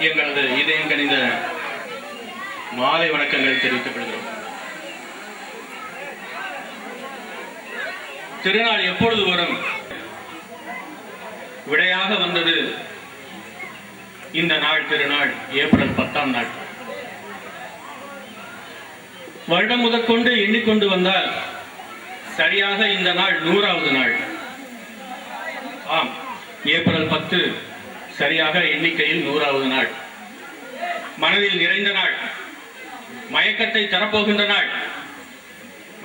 எங்களது இதயம் கனிந்த மாலை வணக்கங்களை தெரிவிக்கப்படுகிறோம். திருநாள் எப்பொழுது வரும்? விடையாக வந்தது இந்த நாள். திருநாள் ஏப்ரல் 10ஆம் நாள். வருடம் முதற்கொண்டு எண்ணிக்கொண்டு வந்தால் சரியாக இந்த நாள் 100வது நாள். ஆம், ஏப்ரல் 10 சரியாக எண்ணிக்கையில் 100வது நாள். மனதில் நிறைந்த நாள், மயக்கத்தை தரப்போகின்ற நாள்,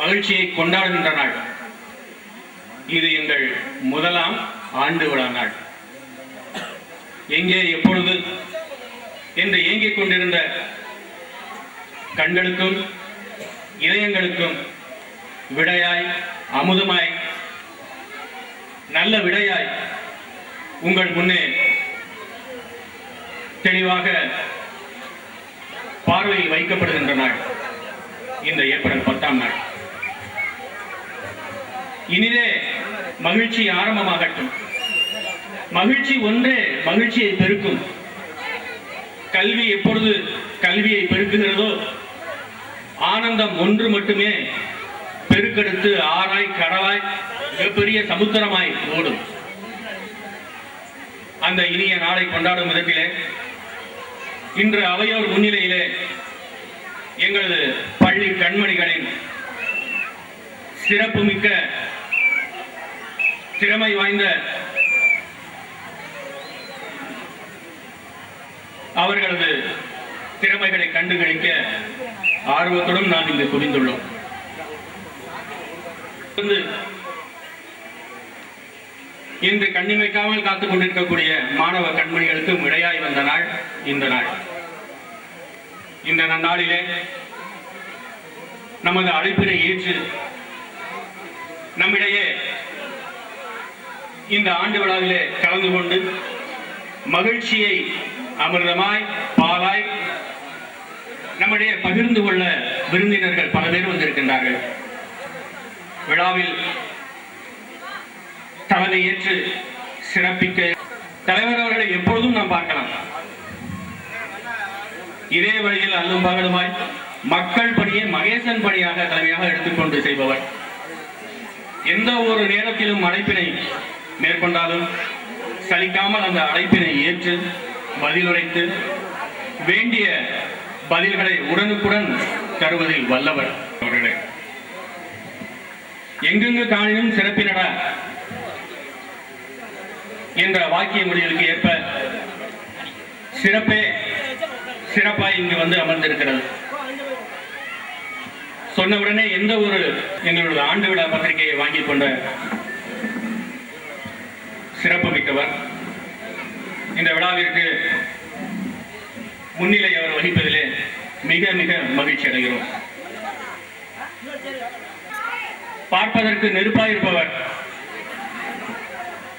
மகிழ்ச்சியை கொண்டாடுகின்ற நாள். இது எங்கள் முதலாம் ஆண்டு விழா நாள். எங்கே எப்பொழுது என்று ஏங்கிக் கொண்டிருந்த கண்களுக்கும் இதயங்களுக்கும் விடையாய், அமுதமாய், நல்ல விடையாய் உங்கள் முன்னே தெளிவாக பார்வையில் வைக்கப்படுகின்ற நாள் இந்த ஏப்ரல் 10ஆம் நாள். இனிதே மகிழ்ச்சி ஆரம்பமாகட்டும். மகிழ்ச்சி ஒன்றே மகிழ்ச்சியை பெருக்கும். கல்வி எப்பொழுது கல்வியை பெருக்குகிறதோ, ஆனந்தம் ஒன்று மட்டுமே பெருக்கெடுத்து ஆறாய் கடலாய் மிகப்பெரிய சமுத்திரமாய் ஓடும். அந்த இனிய நாளை கொண்டாடும் விதத்திலே இன்று அவையோர் முன்னிலையிலே எங்களது பள்ளி கண்மணிகளின் சிறப்புமிக்க திறமை வாய்ந்த அவர்களது திறமைகளை கண்டுகளிக்க ஆர்வத்துடன் நான் இங்கு குவிந்துள்ளோம். இன்று கண்ணிமைக்காமல் காத்துக் கொண்டிருக்கக்கூடிய மாணவ கண்மணிகளுக்கும் இடையாய் வந்த நாள் இந்த நாள். இந்த நன்னாளிலே நமது அழைப்பினை ஏற்று நம்மிடையே இந்த ஆண்டு விழாவிலே கலந்து கொண்டு மகிழ்ச்சியை அமிர்தமாய் பாலாய் நம்மிடையே பகிர்ந்து கொள்ள விருந்தினர்கள் பல பேர் வந்திருக்கின்றார்கள். விழாவில் தலைமை ஏற்று சிறப்பிக்க தலைவர் அவர்களை எப்பொழுதும் நாம் பார்க்கலாம். இதே வழியில் அல்லும் பகலுமாய் மக்கள் பணியை மகேசன் பணியாக தலைமையாக எடுத்துக்கொண்டு செய்பவர். எந்த ஒரு நேரத்திலும் அழைப்பினை மேற்கொண்டாலும் சலிக்காமல் அந்த அழைப்பினை ஏற்று பதிலுரைத்து வேண்டிய பதில்களை உடனுக்குடன் தருவதில் வல்லவர் அவர்களே. எங்கெங்கு காணினும் சிறப்பினடா என்ற வாக்கிய முடிவுக்கு ஏற்ப சிறப்பே சிறப்பாய் இங்கு வந்து அமர்ந்திருக்கிறது. சொன்னவுடனே எந்த ஒரு எங்களுடைய ஆண்டு விழா பத்திரிகையை வாங்கிக் கொண்ட சிறப்பு மிக்கவர். இந்த விழாவிற்கு முன்னிலை அவர் வகிப்பதிலே மிக மிக மகிழ்ச்சி அடைகிறோம். பார்ப்பதற்கு நெருப்பாயிருப்பவர்,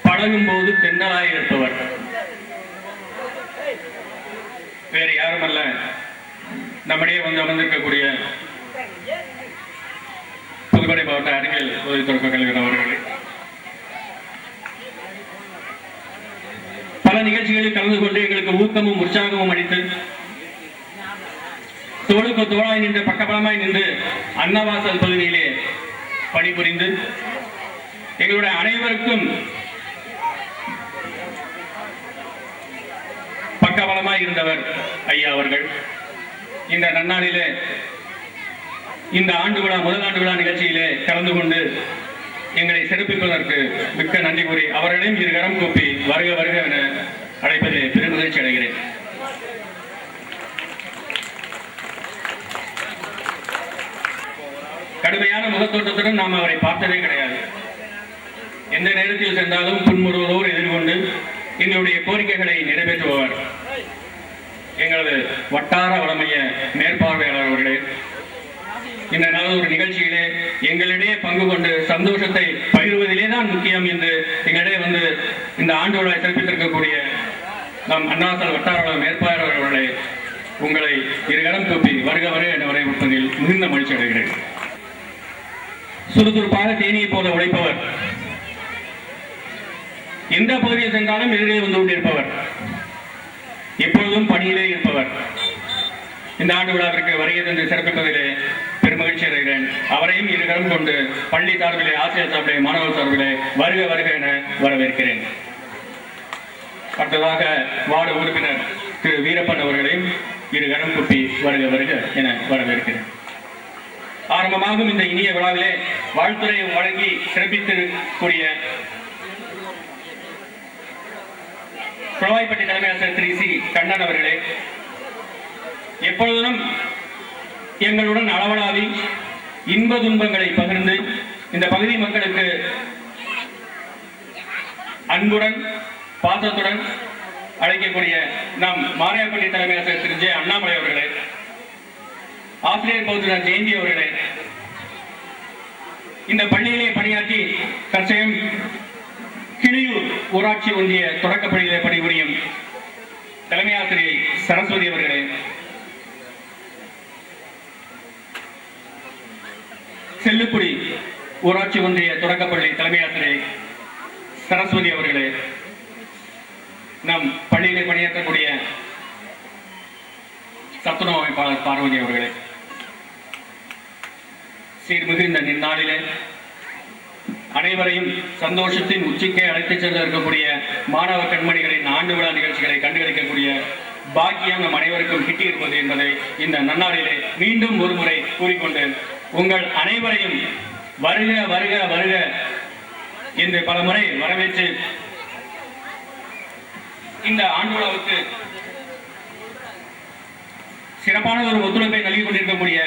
பழகும் போது தென்னலாய் இருப்பவர் வேறு யாரும் அல்ல, நம்மிடையே வந்து அமர்ந்திருக்கக்கூடிய புதுக்கோட்டை மாவட்ட அறிவியல் உதவி தொடக்க கலைஞர் அவர்களே. பல நிகழ்ச்சிகளில் கலந்து கொண்டு எங்களுக்கு ஊக்கமும் உற்சாகமும் அளித்து தோளுக்கு தோளாய் நின்று பக்கபலமாய் நின்று அன்னவாசல் பகுதியிலே பணிபுரிந்து எங்களுடைய அனைவருக்கும் பக்கபலமாய் இருந்தவர் ஐயா அவர்கள். இந்த நன்னாளிலே இந்த ஆண்டு விழா முதல் ஆண்டு விழா நிகழ்ச்சியிலே கலந்து கொண்டு எங்களை சிறப்பிப்பதற்கு மிக்க நன்றி கூறி அவர்களையும் இருகரம் கூப்பி வருக வருக என அழைப்பதிலே பெரும் மகிழ்ச்சி அடைகிறேன். கடுமையான முகத்தோட்டத்துடன் நாம் அவரை பார்த்ததே கிடையாது. எந்த நேரத்தில் சென்றாலும் புன்முறுவலோடு எதிர்கொண்டு எங்களுடைய கோரிக்கைகளை நிறைவேற்றுபவர் எங்களது வட்டார வளமைய மேற்பார்வையாளர் அவர்களே. இந்த நல்ல ஒரு நிகழ்ச்சியிலே எங்களிடையே பங்கு கொண்டு சந்தோஷத்தை பகிர்வதிலே தான் முக்கியம் என்று எங்களிடையே வந்து இந்த ஆண்டு விழா சிறப்பித்திருக்கக்கூடிய நம் அண்ணாசல் வட்டார மேற்பார்வையாளர் அவர்களே, உங்களை இருகரம் கூப்பி வருக வருக என வரவேற்பதில் மிகுந்த மகிழ்ச்சி அடைகிறேன். சுறுசுறுப்பாக தேனியை போல உழைப்பவர், எந்த பகுதியில் சென்றாலும் எதிரே வந்து கொண்டிருப்பவர், எப்பொழுதும் பணியிலே இருப்பவர். இந்த ஆண்டு விழாவிற்கு வருகை தந்து சிறப்பிப்பதிலே பெருமகிழ்ச்சி அடைகிறேன். அவரையும் இருகரம் கொண்டு பள்ளி சார்பிலே, ஆசிரியர் சார்பிலே, மாணவர் சார்பிலே வருக வருக என வரவேற்கிறேன். அடுத்ததாக வார்டு உறுப்பினர் திரு வீரப்பன் அவர்களையும் இருகரம் குப்பி வருக வருக என வரவேற்கிறேன். ஆரம்பமாகும் இந்த இனிய விழாவிலே வாழ்த்துறை வழங்கி சிறப்பித்திருக்கூடிய குளவாய்ப்பட்டி தலைமை ஆசிரியர் திரு சி கண்ணன் அவர்களே, எப்பொழுதும் எங்களுடன் அளவலாவி இன்ப துன்பங்களை பகிர்ந்து இந்த பகுதி மக்களுக்கு அன்புடன் பாசத்துடன் அழைக்கக்கூடிய நம் மாரியாப்பட்டி தலைமை ஆசிரியர் திரு ஜே அண்ணாமலை அவர்களே, ஆசிரியர் பௌத்தர் ஜெயந்தி அவர்களே, இந்த பள்ளியிலே பணியாற்றி தற்செயம் கிளியூர் ஊராட்சி ஒன்றிய தொடக்கப்பள்ளியிலே பணிபுரியும் தலைமை ஆசிரியை சரஸ்வதி அவர்களே, செல்லுக்குடி ஊராட்சி ஒன்றிய தொடக்கப்பள்ளி தலைமை ஆசிரியை சரஸ்வதி அவர்களே, நம் பள்ளியிலே பணியாற்றக்கூடிய சத்துணவு அமைப்பாளர் பார்வதி அவர்களே, சீர்மிகு இந்த நின்னாளிலே அனைவரையும் சந்தோஷத்தின் உச்சிக்கே அழைத்துச் செல்ல இருக்கக்கூடிய மாணவ கண்மணிகளின் ஆண்டு விழா நிகழ்ச்சிகளை கண்டுகளிக்கக்கூடிய பாக்கியம் நம் அனைவருக்கும் கிட்டியிருப்பது என்பதை இந்த நன்னாளிலே மீண்டும் ஒரு முறை கூறிக்கொண்டு உங்கள் அனைவரையும் வருக வருக வருக என்று பல முறை வரவேற்று இந்த ஆண்டு விழாவுக்கு சிறப்பான ஒரு ஒத்துழைப்பை நல்கி கொண்டிருக்கக்கூடிய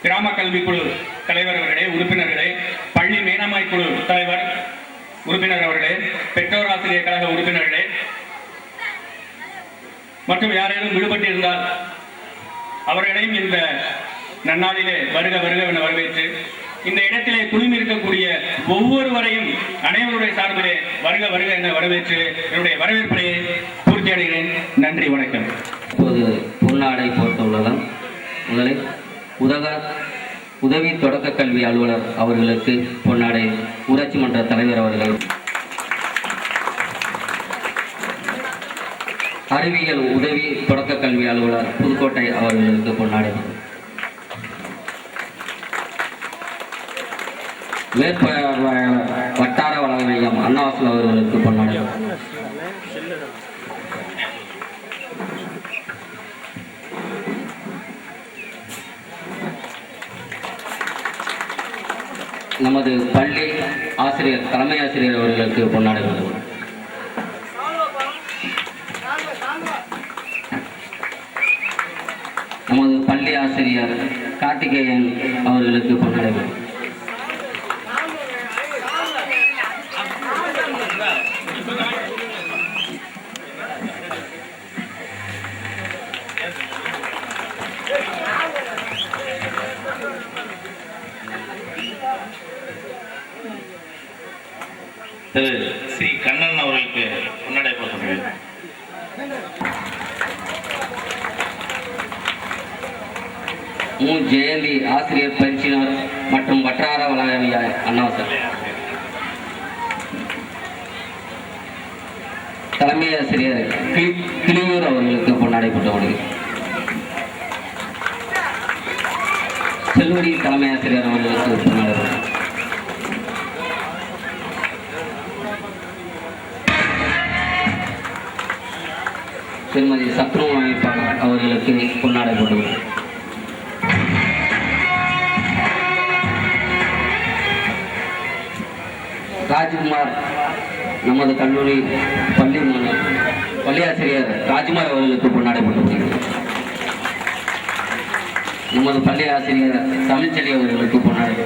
கிராம கல்வி குழு தலைவர் அவர்களே, உறுப்பினர்களே, பள்ளி மேனமாய் குழு தலைவர் உறுப்பினர் அவர்களே, பெற்றோர் ஆசிரியர் கழக உறுப்பினர்களே மற்றும் யாரேனும் விடுபட்டு இருந்தால் அவர்களையும் இந்த நன்னாளிலே வருக வருக என வரவேற்று இந்த இடத்திலே குழுமி இருக்கக்கூடிய ஒவ்வொருவரையும் அனைவருடைய சார்பிலே வருக வருக என வரவேற்று என்னுடைய வரவேற்பை பூர்த்தி அடைகிறேன். நன்றி, வணக்கம். இப்போது பொன்னாடை போர்த்துள்ளதால் முதலில் உதவி தொடக்க கல்வி அலுவலர் அவர்களுக்கு பொன்னாடை ஊராட்சி மன்ற தலைவர் அவர்கள், அறிவியல் உதவி தொடக்க கல்வி அலுவலர் புதுக்கோட்டை அவர்களுக்கு பொன்னாடை, மேற்பார்வையாளர் வட்டார வள மையம் அண்ணாவாசல் அவர்களுக்கு பொன்னாடை, நமது பள்ளி ஆசிரியர் தலைமை ஆசிரியர் அவர்களுக்கு பொன்னாடை, நமது பள்ளி ஆசிரியர் கார்த்திகேயன் அவர்களுக்கு பொன்னாடை, திரு சி கண்ணன் அவர்களுக்கு பொன்னாடை போட்டுள்ளது. ஜெயந்தி ஆசிரியர் பயிற்சியினர் மற்றும் வட்டார வள அண்ணாவாசல் தலைமை ஆசிரியர் கிளியூர் அவர்களுக்கு பொன்னாடை போட்டப்படுகிறது. செல்வடி தலைமை ஆசிரியர் அவர்களுக்கு பொன்னாடை, திருமதி சத்ரு அமைப்பாளர் அவர்களுக்கு பொன்னாடை போட்டுள்ளது. ராஜ்குமார் நமது கல்லூரி பள்ளி ஆசிரியர் ராஜ்குமார் அவர்களுக்கு பொன்னாடை போட்டுள்ளது. நமது பள்ளி ஆசிரியர் தமிழ்ச்செல்வி அவர்களுக்கு பொன்னாடை,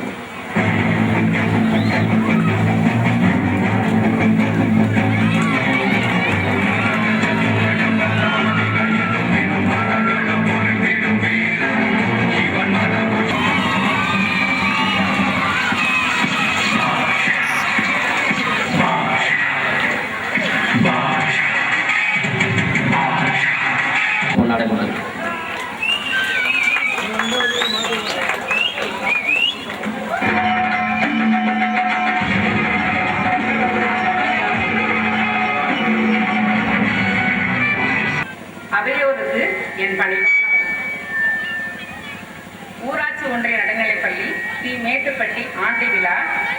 பொன்னாடை போட்டது. அவையோருக்கு என் பணிவான ஊராட்சி ஒன்றிய நடுநிலைப்பள்ளி தி மேட்டுப்பட்டி ஆண்டு விழா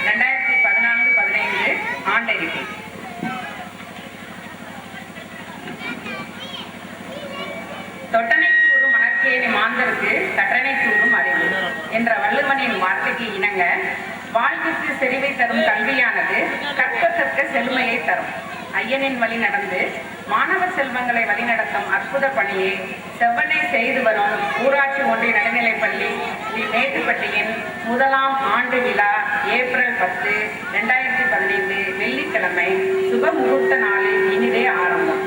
2014-15 ஆண்டறிக்கை. தொட்டனை கூறும் மணற்கேணி மாந்தருக்கு தட்டனை கூறும் அறிவு என்ற வள்ளுவனின் வார்த்தைக்கு இணங்க வாழ்வுக்கு செறிவை தரும் கல்வியானது கற்க கற்க செழுமையை தரும். ஐயனின் வழி நடந்து மாணவ செல்வங்களை வழிநடத்தும் அற்புத பணியை செவ்வனை செய்து வரும் ஊராட்சி ஒன்றிய நடுநிலைப்பள்ளி தி மேட்டுப்பட்டியின் முதலாம் ஆண்டு விழா ஏப்ரல் 10, 2015 வெள்ளிக்கிழமை சுப முகூர்த்த நாளில் இனிதே ஆரம்பம்.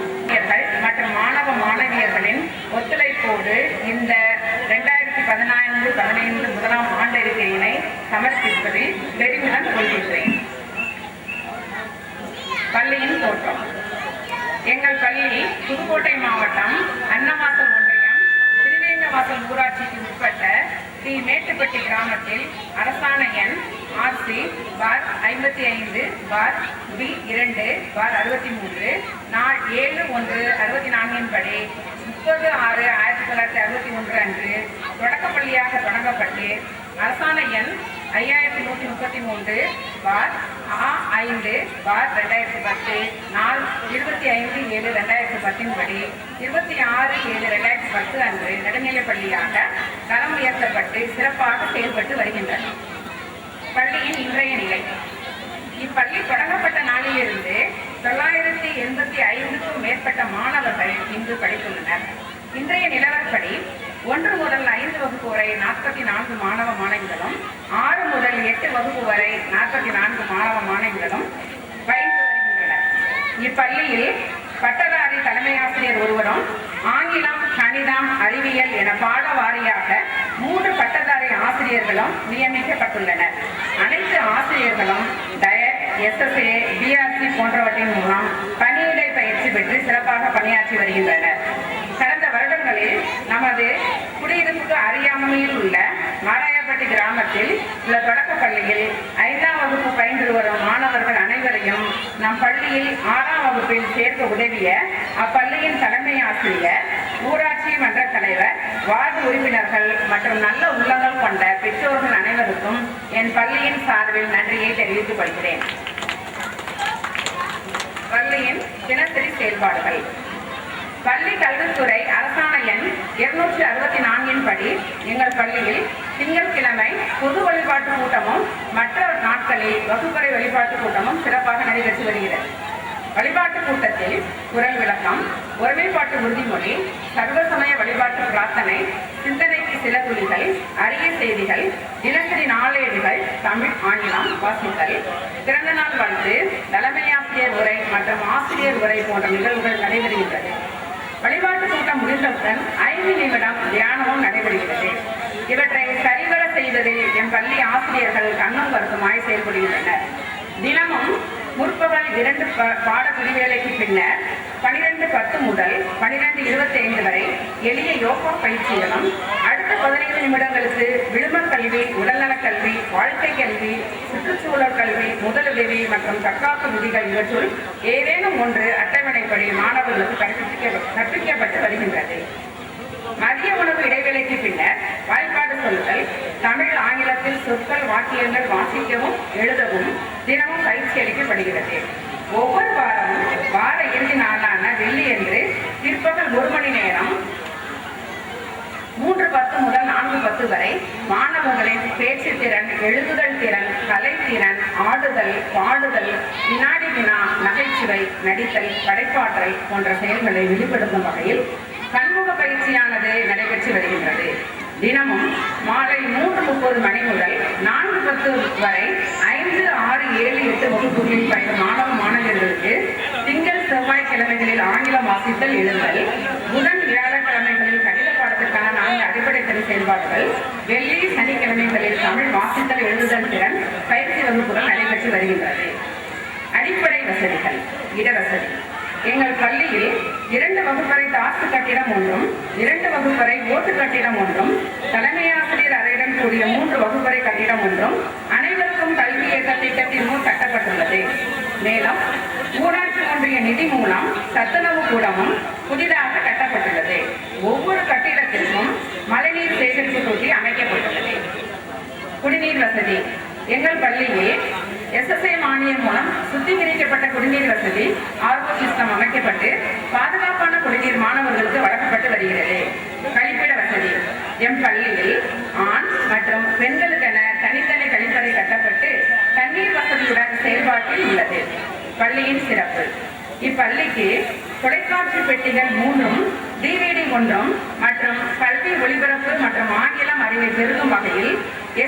மற்றும் மாணவ மாணவியர்களின் ஒத்துழைப்போடு இந்த 2014-15 முதலாம் ஆண்டறிக்கையினை சமர்ப்பிப்பதில் பெருமிதம் கொள்கின்றேன். பள்ளியின் தோற்றம். எங்கள் பள்ளி புதுக்கோட்டை மாவட்டம் அன்னவாசல் ஒன்றியம் திருவேங்கவாசல் ஊராட்சிக்கு உட்பட்ட தி மேட்டுப்பட்டி கிராமத்தில் அரசாண எண் RC/55/B2/63 நாள் 7/1/64 படி 30/6/1961 அன்று தொடக்கப்பள்ளியாக தொடங்கப்பட்டு அரசாண எண் 5133/A5/2010 நாள் 25/7/2010 படி 26/7/2010 அன்று நடுநிலைப்பள்ளியாக தரம் உயர்த்தப்பட்டு சிறப்பாக செயல்பட்டு வருகின்றன. பள்ளியின் இன்றைய நிலை. இப்பள்ளி தொடங்கப்பட்ட நாளிலிருந்து 985க்கும் மேற்பட்ட மாணவர்கள் இன்று படித்துள்ளனர். இன்றைய நிலவரப்படி வரை 44 மாணவ மாணவிகளும் 6 முதல் 8 வகுப்பு வரை 44 மாணவ மாணவிகளும் பயின்று வருகின்றனர். இப்பள்ளியில் பட்டதாரி தலைமை ஆசிரியர் ஒருவரும் ஆங்கிலம், கணிதம், அறிவியல் என பாட வாரியாக 3 பட்டதாரி ஆசிரியர்களும் நியமிக்கப்பட்டுள்ளனர். அனைத்து ஆசிரியர்களும் டயட், SSA, BRC போன்றவற்றின் மூலம் பணியிடை பயிற்சி பெற்று சிறப்பாக பணியாற்றி வருகின்றனர். கடந்த வருடங்களில் நமது குடியிருப்புக்கு அறியாமையில் உள்ள மாராயப்பட்டி கிராமத்தில் உள்ள தொடக்க பள்ளியில் 5ஆம் வகுப்பு பயின்று வரும் மாணவர்கள் அனைவரையும் நம் பள்ளியில் 6ஆம் வகுப்பில் சேர்க்க உதவிய அப்பள்ளியின் தலைமை ஆசிரியர், ஊராட்சி மன்ற தலைவர், வார்டு உறுப்பினர்கள் மற்றும் நல்ல உள்ளங்கள் கொண்ட பெற்றோர்கள் அனைவருக்கும் என் பள்ளியின் சார்பில் நன்றியை தெரிவித்துக் கொள்கிறேன். பள்ளியின் தினசரி செயல்பாடுகள். பள்ளி கல்வித்துறை அரசாணை எண் 264 படி எங்கள் பள்ளியில் திங்கட்கிழமை பொது வழிபாட்டு கூட்டமும் மற்ற நாட்களில் வகுப்பறை வழிபாட்டு கூட்டமும் சிறப்பாக நடைபெற்று வருகிறது. வழிபாட்டு கூட்டத்தில் குரல் விளக்கம், ஒருமைப்பாட்டு உறுதிமொழி, சர்வசமய வழிபாட்டு பிரார்த்தனை, சிந்தனைக்கு சில துளிகள், அரிய செய்திகள், தினசரி நாளேடுகள், தமிழ், ஆங்கிலம் வாசித்தல், பிறந்தநாள் வாழ்த்து, தலைமையாசிரியர் உரை மற்றும் ஆசிரியர் உரை போன்ற நிகழ்வுகள் நடைபெறுகின்றது. வழிபாட்டு கூட்டம் முடிந்தவுடன் 5 நிமிடம் தியானமும் நடைபெறுகிறது. இவற்றை சரிவர செய்வதில் என் பள்ளி ஆசிரியர்கள் கண்ணும் கருத்துமாய் செயல்படுகின்றனர். தினமும் முற்பகல் 2 பாட பிரிவுகளுக்கு பின்னர் 12:10 முதல் 12:25 வரை எளிய யோகா பயிற்சிகளும், அடுத்த 15 நிமிடங்களுக்கு விழுமக் கல்வி, உடல்நலக் கல்வி, வாழ்க்கை கல்வி, சுற்றுச்சூழல் கல்வி, முதலுதவி மற்றும் தற்காப்பு விதிகள் இவற்றுள் ஏதேனும் ஒன்று அட்டவணைப்படி மாணவர்களுக்கு கற்பிக்கப்பட்டு வருகின்றது. மதிய உணவு இடைவேளைக்கு பின்னர் வாய்ப்பாடு சொல்லுதல், தமிழ், ஆங்கிலத்தில் சொற்கள், வாக்கியங்கள் வாசிக்கவும் எழுதவும் தினமும் பயிற்சி அளிக்கப்படுகிறது. ஒவ்வொரு வாரமும் வார இறுதி நாளான வெள்ளியன்று பிற்பகல் 1 மணி நேரம் 3:10 முதல் 4:10 வரை மாணவர்களின் பேச்சு திறன், எழுதுதல் திறன், கலைத்திறன், ஆடுதல், பாடுதல், வினாடி வினா, நகைச்சுவை, நடித்தல், படைப்பாற்றல் போன்ற செயல்களை வெளிப்படுத்தும் வகையில் பன்முக பயிற்சியானது நடைபெற்று வருகின்றது. தினமும் மாலை 3:30 மணி முதல் 4:10 வரை 5, 6, 7, 8 வகுப்புகளில் பயிலும் மாணவ மாணவர்களுக்கு திங்கள், செவ்வாய் கிழமைகளில் ஆங்கிலம் வாசித்தல் எழுதல், புதன், வியாழக்கிழமைகளில் கணித பாடத்திற்கான 4 அடிப்படை திறன் செயல்பாடுகள், வெள்ளி, சனிக்கிழமைகளில் தமிழ் வாசித்தல் எழுதுதல் திறன் பயிற்சி வகுப்புகள் நடைபெற்று வருகின்றது. அடிப்படை வசதிகள். இடவசதி. எங்கள் பள்ளியில் 2 வகுப்பறை தாசு கட்டிடம் ஒன்றும், 2 வகுப்பறை ஓட்டு கட்டிடம் ஒன்றும், தலைமை ஆசிரியர் அறையுடன் கூடிய 3 வகுப்பறை கட்டிடம் ஒன்றும் அனைவருக்கும் கல்வி இயக்க திட்டத்தின் மூலம் கட்டப்பட்டுள்ளது. மேலும் ஊராட்சி ஒன்றிய நிதி மூலம் சத்துணவு கூடமும் புதிதாக கட்டப்பட்டுள்ளது. ஒவ்வொரு கட்டிடத்திற்கும் மழைநீர் சேகரிப்பு தொட்டி அமைக்கப்பட்டுள்ளது. குடிநீர் வசதி. எங்கள் பள்ளியில் SSA மானியம் மூலம் சுத்திகரிக்கப்பட்ட குடிநீர் வசதி RO சிஸ்டம் அமைக்கப்பட்டு பாதுகாப்பான குடிநீர் மாணவர்களுக்கு வழங்கப்பட்டு வருகிறது. கழிப்பிட வசதி. எம் பள்ளியில் ஆண் மற்றும் பெண்களுக்கென தனித்தனி கழிப்பறை கட்டப்பட்டு தண்ணீர் வசதியுடன் செயல்பாட்டில் உள்ளது. பள்ளியின் சிறப்பு. இப்பள்ளிக்கு தொலைக்காட்சி பெட்டிகள் 3ம், DVD 1ம் மற்றும் கல்வி ஒளிபரப்பு மற்றும் ஆங்கிலம் அறிவை பெருகும் வகையில்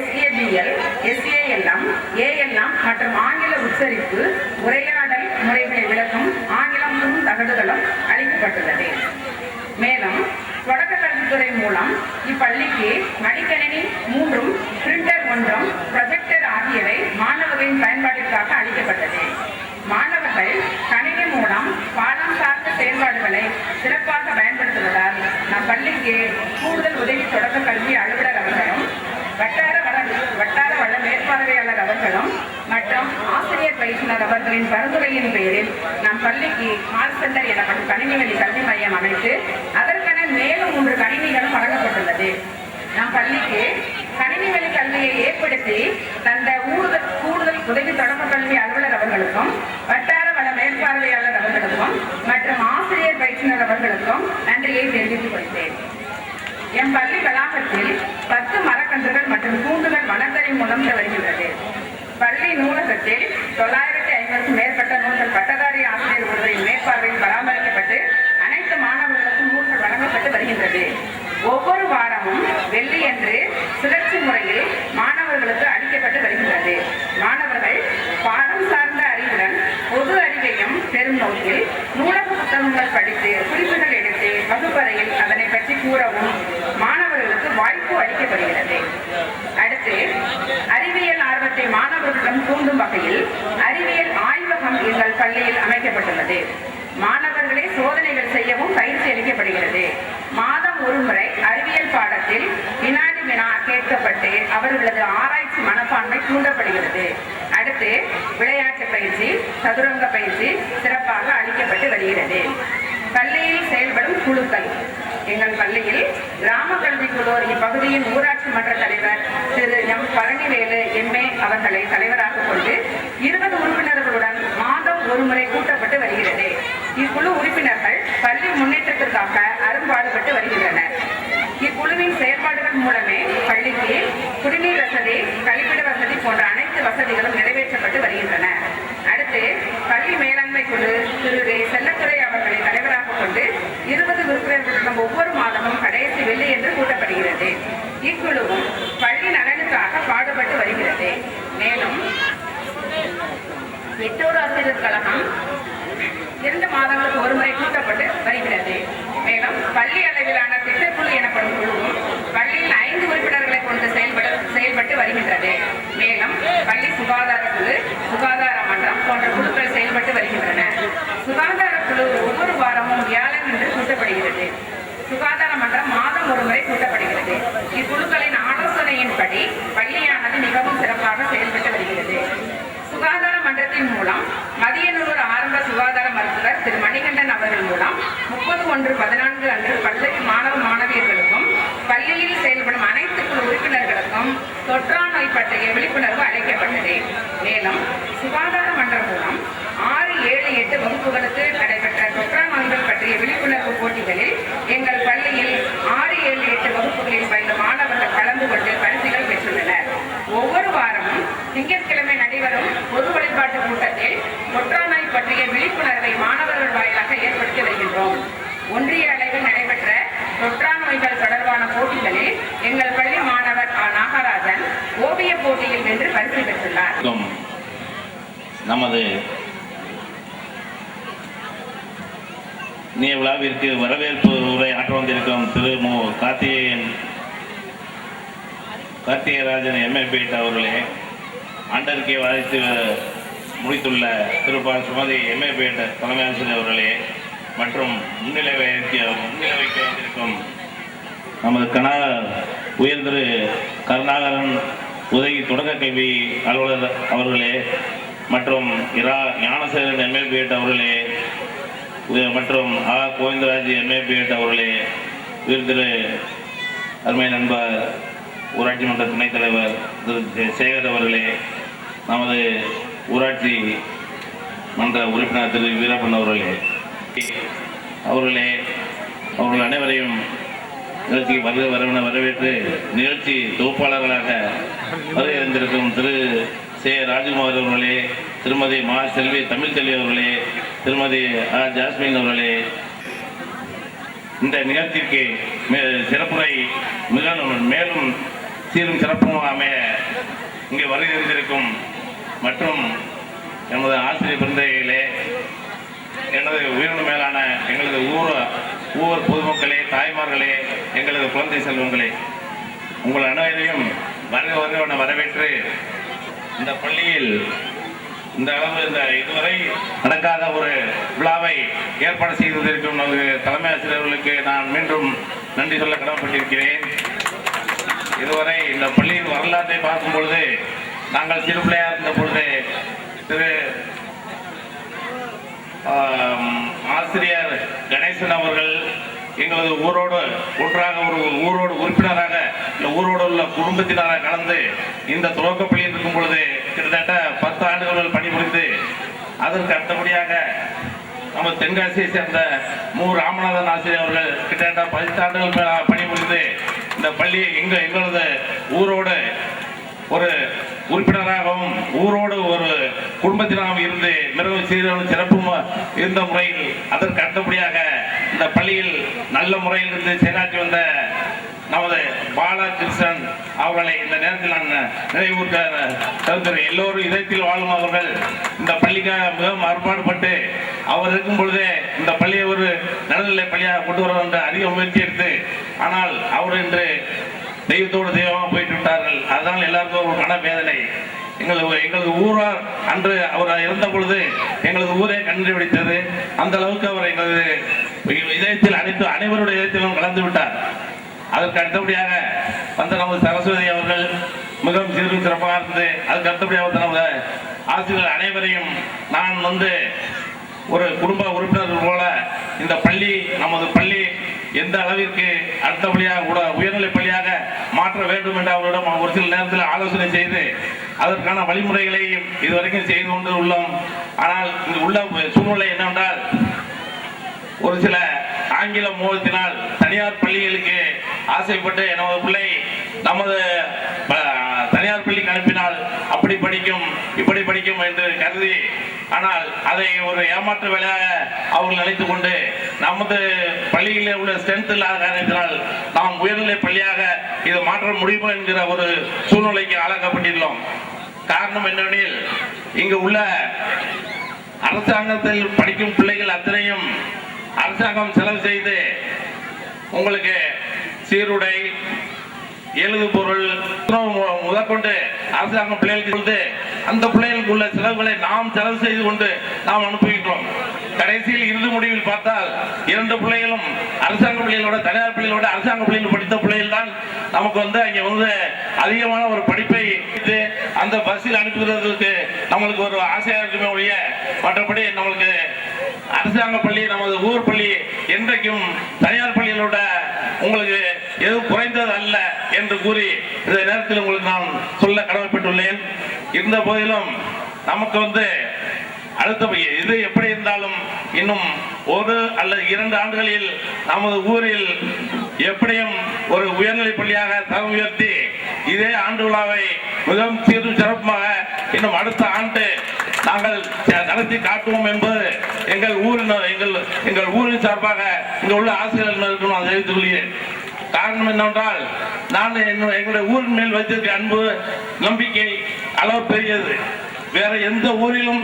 SABL, SALM, ALM மற்றும் ஆங்கில உச்சரிப்பு, உரையாடல் முறைகளை விளக்கும் ஆங்கிலமும் தகவல்களும் அளிக்கப்பட்டுள்ளது. மேலும் தொடக்க கல்வித்துறை மூலம் இப்பள்ளிக்கு மடிக்கணினி 3ம், பிரிண்டர் 1ம், ப்ரொஜெக்டர் ஆகியவை மாணவர்களின் பயன்பாட்டிற்காக அளிக்கப்பட்டது. மாணவர்கள் கணினி மூலம் பாடம் சார்ந்த செயல்பாடுகளை சிறப்பாக பயன்படுத்துவதால் நம் பள்ளிக்கு கூடுதல் உதவி தொடக்க கல்வி அலுவலர் அவர்களும், வட்டார வள மேற்பார்வையாளர் அவர்களும் மற்றும் ஆசிரியர் பயிற்றுனர் அவர்களின் பரிந்துரையின் பெயரில் நம் பள்ளிக்கு கால் சென்டர் எனப்படும் கணினி கல்வி மையம் அமைத்து அதற்கென மேலும் 3 கணினிகளும் வழங்கப்பட்டுள்ளது. நம் பள்ளிக்கு கணினி வழி கல்வியை ஏற்படுத்தி தந்த கூடுதல் உதவி தொடக்க கல்வி அலுவலர் அவர்களுக்கும், வட்டார வள மேற்பார்வையாளர் அவர்களுக்கும் மற்றும் ஆசிரியர் பயிற்றுனர் அவர்களுக்கும் நன்றியை தெரிவித்துக் கொள்கிறேன். என் பள்ளி வளாகத்தில் 10 மரக்கன்றுகள் மற்றும் கூண்டுகள் வனத்துறை மூலம் வருகின்றது. பள்ளி நூலகத்தில் 950க்கும் மேற்பட்ட நூல்கள் பட்டதாரி ஆசிரியர் ஒருவரின் மேற்பார்வையில் பராமரிக்கப்பட்டு அனைத்து மாணவர்களுக்கும் நூல்கள் வழங்கப்பட்டு வருகின்றது. ஒவ்வொரு வாரமும் வெள்ளியன்று சுழற்சி முறையில் மாணவர்களுக்கு அளிக்கப்பட்டு வருகின்றது. மாணவர்கள் பாடம் சார்ந்த அறிவுடன் பொது அறிவையும் பெரும் நோக்கில் நூலக புத்தகங்கள் படித்து குறிப்புகள் எடுத்து வகுப்பறையில் அதனை பற்றி கூறவும் மாணவர்களுக்கு வாய்ப்பு அளிக்கப்படுகிறது. அடுத்து அறிவியல் ஆர்வத்தை மாணவர்களிடம் தூண்டும் வகையில் அறிவியல் ஆய்வகம் எங்கள் பள்ளியில் அமைக்கப்பட்டுள்ளது. மாணவர்களே சோதனைகள் செய்யவும் பயிற்சி அளிக்கப்படுகிறது. மாதம் ஒருமுறை அறிவியல் பாடத்தில் வினாடி வினா கேட்கப்பட்டு அவர்களது ஆராய்ச்சி மனப்பான்மை தூண்டப்படுகிறது. அடுத்து விளையாட்டு பயிற்சி, சதுரங்க பயிற்சி சிறப்பாக அளிக்கப்பட்டு வருகிறது. பள்ளியில் செயல்படும் குழுக்கள். எங்கள் பள்ளியில் கிராம கல்வி குழு இப்பகுதியின் ஊராட்சி மன்ற தலைவர் திரு எம் பழனிவேலு எம்ஏ அவர்களை தலைவராக கொண்டு 20 உறுப்பினர்களுடன் மாதம் ஒருமுறை கூட்டப்பட்டு வருகிறது. இக்குழு உறுப்பினர்கள் பள்ளி முன்னேற்றத்திற்காக அரும்பாடுபட்டு வருகின்றனர். இக்குழுவின் செயல்பாடுகள் மூலமே பள்ளிக்கு குடிநீர் வசதி, கழிப்பிட வசதி போன்ற அனைத்து வசதிகளும் நிறைவேற்றப்பட்டு வருகின்றன. அடுத்து பள்ளி மேலாண்மை குழு திரு செல்லத்துறை அவர்களை தலைவராக கொண்டு 20 உறுப்பினர்களுடன் ஒவ்வொரு மாதமும் கடைசி வெள்ளி என்று கூட்டப்படுகிறது. இக்குழுவும் பள்ளி நலனுக்காக பாடுபட்டு வருகிறது. மேலும் பெற்றோர் ஆசிரியர் கழகம் 2 மாதங்களுக்கு ஒருமுறை கூட்டப்பட்டு வருகிறது. மேலும் பள்ளி அளவிலான திட்டக்குழு எனப்படும் குழுவும் பள்ளியில் 5 உறுப்பினர்களை கொண்டு செயல்பட்டு வருகின்றது. மேலும் பள்ளி சுகாதார குழு, சுகாதார மன்றம் போன்ற குழுக்கள் செயல்பட்டு வருகின்றன. சுகாதார குழு ஒவ்வொரு வாரமும் வியாழன் என்று கூட்டப்படுகிறது. சுகாதார மன்றம் மாதம் ஒருமுறை கூட்டப்படுகிறது. இக்குழுக்களின் ஆலோசனையின்படி பள்ளியானது மிகவும் சிறப்பாக செயல்பட்டு வருகிறது. சுகாதார மன்றத்தின் மூலம் மதியனூர் ஆரம்ப சுகாதார மருத்துவர் திரு மணிகண்டன் அவர்கள் மூலம் 30/1/14 அன்று பள்ளி மாணவ மாணவியர்களுக்கும் பள்ளியில் செயல்படும் அனைத்து குழு உறுப்பினர்களுக்கும் தொற்றா நோய் பற்றிய விழிப்புணர்வு அளிக்கப்பட்டது. மேலும் சுகாதார மன்றம் மூலம் 6, 7, 8 வகுப்புகளுக்கு நடைபெற்ற தொற்றா நோய்கள் பற்றிய விழிப்புணர்வு போட்டிகளில் எங்கள் பள்ளியில் 6, 7, 8 வகுப்புகளில் பயிலும் மாணவர்கள் கலந்து கொண்டு பரிசுகள் பெற்றுள்ளனர். ஒவ்வொரு வாரமும் திங்கட்கிழமை நடைபெறும் பொது வழிபாட்டு கூட்டத்தில் தொற்றா நோய் பற்றிய விழிப்புணர்வை மாணவர்கள் வாயிலாக ஏற்படுத்தி வருகின்றோம். ஒன்றிய அளவில் நடைபெற்ற தொற்றா நோய்கள் தொடர்பான போட்டிகளில் எங்கள் பள்ளி மாணவர் நாகராஜன் ஓவிய போட்டியில் வென்று பரிசு பெற்றுள்ளார். நமது இனிய விழாவிற்கு வரவேற்பு உரை ஆற்ற வந்திருக்கும் திரு மு கார்த்திகராஜன் எம்ஏபிஎட் அவர்களே, ஆண்டறிக்கை வாசித்து முடித்துள்ள திருப்பால் சுமதி எம்ஏபிஎட் தலைமை ஆசிரியர் அவர்களே மற்றும் முன்னிலை வைக்க வந்திருக்கும் நமது உயர்திரு கருணாகரன் உதவி தொடக்க கல்வி அலுவலர் அவர்களே மற்றும் ஞானசேகரன் எம்ஏபிஎட் அவர்களே மற்றும் கோவிந்தராஜ் எம்ஏபிஎட் அவர்களே, உயர்திரு அருமை நண்பர் ஊராட்சி மன்ற துணைத் தலைவர் திரு சேகர் அவர்களே, நமது ஊராட்சி மன்ற உறுப்பினர் திரு வீரப்பன் அவர்கள் அனைவரையும் நிகழ்ச்சிக்கு வரவேற்று நிகழ்ச்சி தொகுப்பாளர்களாக வருகை தந்திருக்கும் திரு சே ராஜ்குமார் அவர்களே, திருமதி மா செல்வி தமிழ்ச்செல்வி அவர்களே, திருமதி ஜாஸ்மின் அவர்களே, இந்த நிகழ்ச்சிக்கு சிறப்புரை மேலும் சீரும் சிறப்பும் அமைய இங்கே வருகை தந்திருக்கும் மற்றும் எனது ஆசிரியர் பிறந்தைகளே, எனது உயிரின மேலான எங்களது ஊர் பொதுமக்களே, தாய்மார்களே, எங்களது குழந்தை செல்வங்களே, உங்கள் அனைவரையும் வருக வரவேற்று இந்த பள்ளியில் இந்த அளவு இதுவரை நடக்காத ஒரு விழாவை ஏற்பாடு செய்திருக்கும் நமது தலைமை ஆசிரியர்களுக்கு நான் மீண்டும் நன்றி சொல்ல கடமைப்பட்டிருக்கிறேன். இதுவரை இந்த பள்ளியின் வரலாற்றை பார்க்கும் பொழுது நாங்கள் சிறு பிள்ளையாக இருந்த பொழுது திரு ஆசிரியர் கணேசன் அவர்கள் எங்களது ஒன்றாக ஒரு ஊரோடு உறுப்பினராக இந்த ஊரோடு உள்ள குடும்பத்தினராக கலந்து இந்த துவக்கப்பள்ளியில் இருக்கும் பொழுது கிட்டத்தட்ட 10 ஆண்டுகள் பணிபுரிந்து அதற்கு அடுத்தபடியாக நம்ம தென்காசியை சேர்ந்த மு ராமநாதன் ஆசிரியர் அவர்கள் கிட்டத்தட்ட 10 ஆண்டுகள் பணிபுரிந்து இந்த பள்ளியை எங்களது ஊரோடு ஒரு உறுப்பினராகவும் ஊரோடு ஒரு குடும்பத்தினராகவும் இருந்து மிகவும் சீரும் சிறப்பும் இருந்த முறையில் அதற்கு அடுத்தபடியாக இந்த பள்ளியில் நல்ல முறையில் இருந்து செயலாற்றி வந்த நமது பால பாலகிருஷ்ணன் அவர்களை இந்த நேரத்தில் நான் நினைவூட்ட தருகிறேன். எல்லோரும் இதயத்தில் வாழும் அவர்கள் இந்த பள்ளிக்காக மிகவும் அர்ப்பாடுபட்டு அவர் இருக்கும் பொழுதே இந்த பள்ளியை ஒரு நடுநிலை பள்ளியாக கொண்டு வர என்ற அதிக முயற்சி எடுத்து, ஆனால் அவர் இன்று தெய்வத்தோடு தெய்வமாக போயிட்டு விட்டார்கள். அதனால் எல்லாருக்கும் ஒரு மனவேதனை. எங்களது ஊரார் அன்று அவர் இருந்த பொழுது எங்களது ஊரே கண்ணீர் வெடித்தது. அந்த அளவுக்கு அவர் எங்களது இதயத்தில் அனைவருடைய இதயத்திலும் கலந்து விட்டார். அதற்கு அடுத்தபடியாக வந்த நமது சரஸ்வதி அவர்கள் மிகவும் சீரும் சிறப்பாக இருந்தது. அதுக்கு அடுத்தபடியாக வந்த நமது ஆசிரியர்கள் அனைவரையும் நான் ஒரு குடும்ப உறுப்பினர்கள் போல இந்த பள்ளி, நமது பள்ளி எந்த அளவிற்கு அடுத்தபடியாக உயர்நிலை பள்ளியாக மாற்ற வேண்டும் என்று அவரிடம் ஒரு சில நேரத்தில் ஆலோசனை செய்து அதற்கான வழிமுறைகளையும் இதுவரைக்கும் செய்து கொண்டு உள்ளோம். ஆனால் இங்கு உள்ள சூழ்நிலை என்னவென்றால், ஒரு சில ஆங்கில மோகத்தினால் தனியார் பள்ளிகளுக்கு ஆசைப்பட்டு நமது பிள்ளை நமது தனியார் பள்ளிக்கு அனுப்பினால் அப்படி படிக்கும் இப்படி படிக்கும் என்று கருதி, ஆனால் அதை ஒரு ஏமாற்று வேலையாக அவர்கள் நினைத்துக் கொண்டு நமது பள்ளியில் உள்ள ஸ்ட்ரென்த் இல்லாத காரணத்தினால் நாம் உயர்நிலை பள்ளியாக இதை மாற்ற முடியுமோ என்கிற ஒரு சூழ்நிலைக்கு ஆளாக்கப்பட்டுள்ளோம். காரணம் என்னவெனில், இங்கு உள்ள அரசாங்கத்தில் படிக்கும் பிள்ளைகள் அத்தனையும் அரசாங்கம் செலவு செய்து உங்களுக்கு சீருடை, எழுது பொருள் முதற்கொண்டு அரசாங்கம் பிள்ளைகளுக்கு அந்த பிள்ளைகளுக்கு உள்ள செலவுகளை நாம் செலவு செய்து கொண்டு நாம் அனுப்புகின்றோம். கடைசியில் இறுதி முடிவில் பார்த்தால் 2 பிள்ளைகளும் அரசாங்க பிள்ளைகளோட தனியார் பிள்ளைகளோட அரசாங்க பிள்ளைகள் படித்த பிள்ளைகள் தான் நமக்கு அங்கே அதிகமான ஒரு படிப்பை அந்த பஸ்ஸில் அனுப்புகிறதுக்கு நம்மளுக்கு ஒரு ஆசையாக இருக்குமே ஒழிய, மற்றபடி நம்மளுக்கு அரசாங்க பள்ளி நமது ஊர் பள்ளி என்றைக்கும் தனியார் பள்ளிகளோட உங்களுக்கு எதுவும் குறைந்தது அல்ல என்று கூறி இந்த நேரத்தில் உங்களுக்கு நான் சொல்ல கடமைப்பட்டுள்ளேன். இருந்த போதிலும் நமக்கு அடுத்த இது எப்படி இருந்தாலும் இன்னும் 1 அல்லது 2 ஆண்டுகளில் நமது ஊரில் எப்படியும் ஒரு உயர்நிலை பள்ளியாக தரம் உயர்த்தி இதே ஆண்டு விழாவை மிகவும் சீரும் சிறப்பாக இன்னும் அடுத்த ஆண்டு நாங்கள் நடத்தி காட்டுவோம் என்பது எங்கள் ஊரின் சார்பாக இங்கு உள்ள ஆசிரியர்கள் நான் தெரிவித்துக் கொள்கிறேன். காரணம் என்னவென்றால், நான் எங்களுடைய ஊரின் மேல் வைத்திருக்க அன்பு நம்பிக்கை அளவு பெரியது. வேற எந்த ஊரிலும்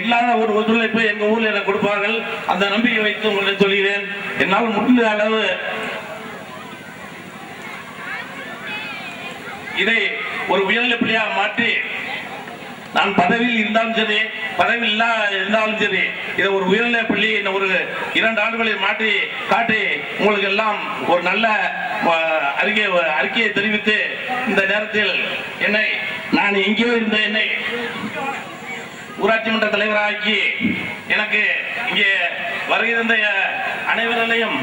இல்லாத ஒரு ஒத்துழைப்பு எங்க ஊரில் எனக்கு கொடுப்பார்கள். அந்த நம்பிக்கை வைத்து உங்களை சொல்கிறேன். என்னால் முடிந்த அளவு இதை ஒரு உயர்நிலை பள்ளியாக மாற்றி, நான் பதவியில் இருந்தாலும் சரி பதவி இருந்தாலும் சரி, இதை ஒரு உயர்நிலை பள்ளி ஒரு 2 ஆண்டுகளில் மாற்றி காட்டி உங்களுக்கு எல்லாம் ஒரு நல்ல அறிக்கையை தெரிவித்து, இந்த நேரத்தில் நான் எங்கேயோ இருந்த என்னை ஊராட்சி மன்ற தலைவராக்கி எனக்கு இங்கே வருகை தந்த அனைவர்களையும்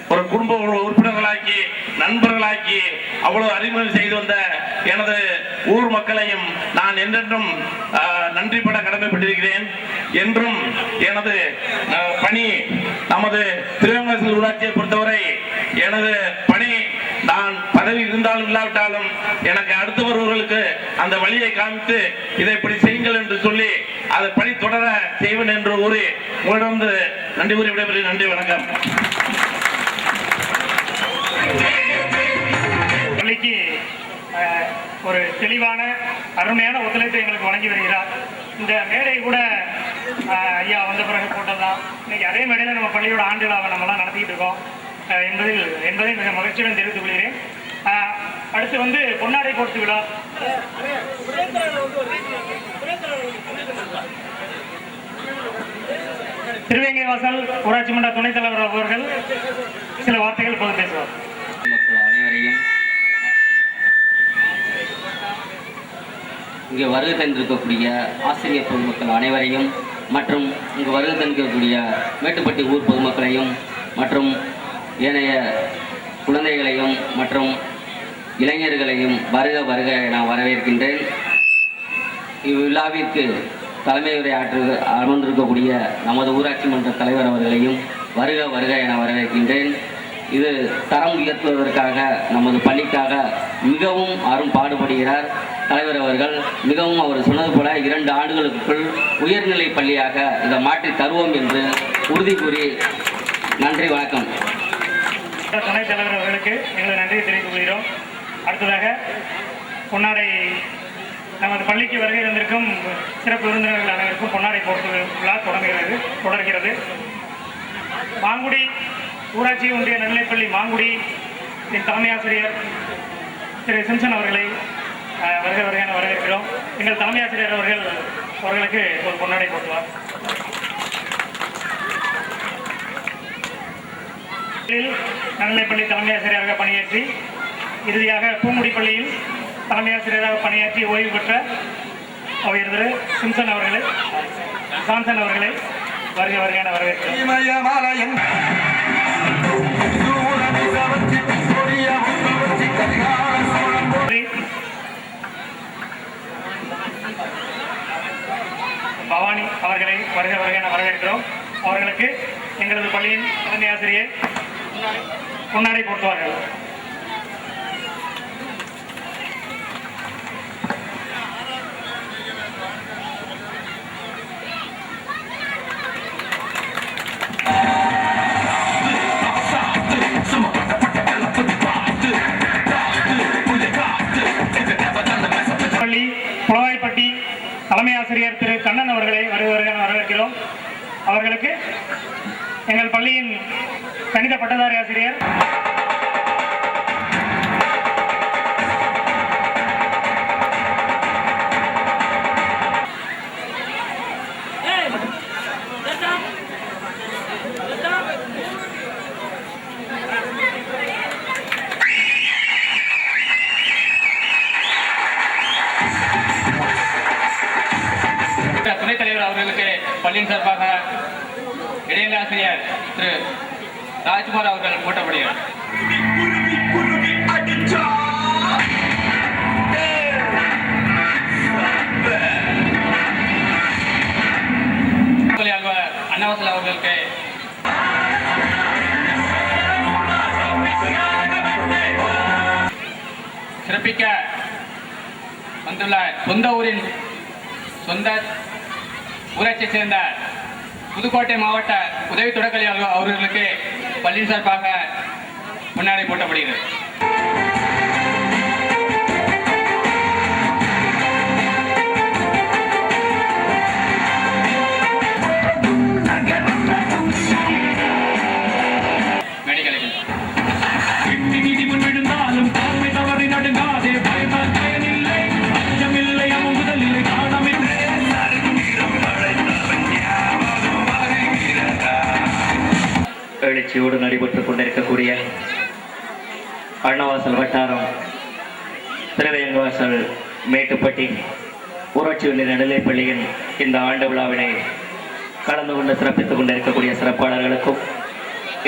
ஒரு குடும்ப உறுப்பினர்களாக்கி நண்பர்களாக்கி அவ்வளவு அறிமுகம் செய்து வந்த எனது ஊர் மக்களையும் நான் என்றென்றும் நன்றிப்பட கடமைப்பட்டிருக்கிறேன். என்றும் எனது பணி நமது திருவங்கசல் ஊராட்சியை பொறுத்தவரை எனது பணி, நான் பதவி இருந்தாலும் இல்லாவிட்டாலும் எனக்கு அடுத்து வருவர்களுக்கு அந்த வழியை காமித்து இதை இப்படி செய்யுங்கள் என்று சொல்லி அதை பணி தொடர செய்வேன் என்று கூறி உங்களிடம் நன்றி கூறி விடைபெறுகிறேன். நன்றி, வணக்கம். பள்ளிக்கு ஒரு தெளிவான அருமையான ஒத்துழைப்பை எங்களுக்கு வழங்கி வருகிறார். இந்த மேடை கூட ஐயா வந்த பிறகு போட்டதுதான். இன்னைக்கு அதே மேடையில் நம்ம பள்ளியோட ஆண்டு விழாவை நம்மளாம் நடத்திக்கிட்டு இருக்கோம் என்பதை மிக மகிழ்ச்சியுடன் தெரிவித்துக் கொள்கிறேன். அடுத்து பொன்னாடை போர்த்து விழா. திருவேங்கைவாசல் ஊராட்சி மன்ற துணைத் தலைவர் அவர்கள் சில வார்த்தைகள் பொது பேசுவார். அனைவரையும் இங்கே வருகை தந்திருக்கக்கூடிய ஆசிரியர் பொதுமக்கள் அனைவரையும் மற்றும் இங்கு வருகை தந்திருக்கக்கூடிய மேட்டுப்பட்டி ஊர் பொதுமக்களையும் மற்றும் ஏனைய குழந்தைகளையும் மற்றும் இளைஞர்களையும் வருக வருக நான் வரவேற்கின்றேன். இவ்விழாவிற்கு தலைமை உரை அமர்ந்திருக்கக்கூடிய நமது ஊராட்சி மன்ற தலைவர் அவர்களையும் வருக வருக என வரவேற்கின்றேன். இது தரம் உயர்த்துவதற்காக நமது பள்ளிக்காக மிகவும் பாடுபடுகிறார் தலைவர் அவர்கள். மிகவும் அவர் சொன்னது போல 2 ஆண்டுகளுக்குள் உயர்நிலை பள்ளியாக இதை மாற்றி தருவோம் என்று உறுதி கூறி நன்றி, வணக்கம். துணைத் தலைவர் அவர்களுக்கு அவர்களுக்கு எங்களது நன்றியை தெரிவித்துக் கொள்கிறோம். அடுத்ததாக பொன்னாடை நமது பள்ளிக்கு வருகை இருந்திருக்கும் சிறப்பு விருந்தினர்கள் அனைவருக்கும் பொன்னாடை போட்டு விழா தொடர்கிறது. மாங்குடி ஊராட்சி ஒன்றிய நடுநிலைப்பள்ளி மாங்குடி தலைமை ஆசிரியர் திரு சிம்சன் அவர்களை வருகையான வரவேற்கிறோம். எங்கள் தலைமை ஆசிரியர் அவர்களுக்கு ஒரு பொன்னாடை போட்டுவார். நடுநிலைப்பள்ளி தலைமை ஆசிரியராக பணியாற்றி இறுதியாக பூங்குடி பள்ளியில் தலைமை ஆசிரியராக பணியாற்றி ஓய்வு பெற்ற அவர் திரு சிம்சன் அவர்களை வருகையான வரவேற்கிறோம். பவானி அவர்களை வருகையான வரவேற்கிறோம். அவர்களுக்கு எங்களது பள்ளியின் தலைமை ஆசிரியர் பொன்னாடை போட்டுவார்கள். பள்ளி புலவாய்ப்பட்டி தலைமை ஆசிரியர் திரு கண்ணன் அவர்களை வருகையான வரவேற்கிறோம். அவர்களுக்கு எங்கள் பள்ளியின் கணித பட்டதாரி ஆசிரியர் துணைத் தலைவர் அவர்களுக்கு பள்ளியின் சார்பாக இடைநிலை ஆசிரியர் திரு ராஜ்குமார் அவர்கள் போட்டப்படுகிறார். அன்னவாசல் அவர்களுக்கு சிறப்பிக்க வந்துள்ள சொந்த ஊராட்சியை சேர்ந்த புதுக்கோட்டை மாவட்ட உதவி தொடக்கல்வி அவர்களுக்கு பள்ளியின் சார்பாக முன்னாடி போட்டப்படுகிறது. எழுச்சியோடு நடைபெற்றுக் கொண்டிருக்கக்கூடிய அன்னவாசல் வட்டாரம் திருவேங்கவாசல் மேட்டுப்பட்டி ஊராட்சி ஒன்றிய நடுநிலைப்பள்ளியின் இந்த ஆண்டு விழாவினை கலந்து கொண்டு சிறப்பித்துக் கொண்டிருக்கக்கூடிய சிறப்பாளர்களுக்கும்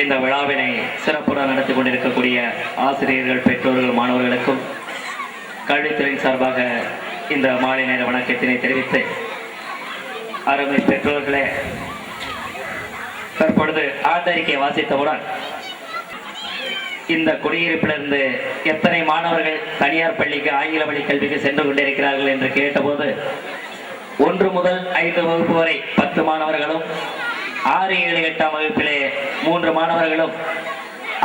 இந்த விழாவினை சிறப்புடன் நடத்தி கொண்டிருக்கக்கூடிய ஆசிரியர்கள், பெற்றோர்கள், மாணவர்களுக்கும் கல்வித்துறையின் சார்பாக இந்த மாலை நேர வணக்கத்தினை தெரிவித்து, அருமை பெற்றோர்களே, தற்பொழுது ஆண்டறிக்கை வாசித்தவுடன் இந்த குடியிருப்பிலிருந்து எத்தனை மாணவர்கள் தனியார் பள்ளிக்கு ஆங்கில வழி கல்விக்கு சென்று கொண்டிருக்கிறார்கள் என்று கேட்டபோது 1 முதல் 5 வகுப்பு வரை 10 மாணவர்களும் 6, 7, 8ஆம் வகுப்பிலே 3 மாணவர்களும்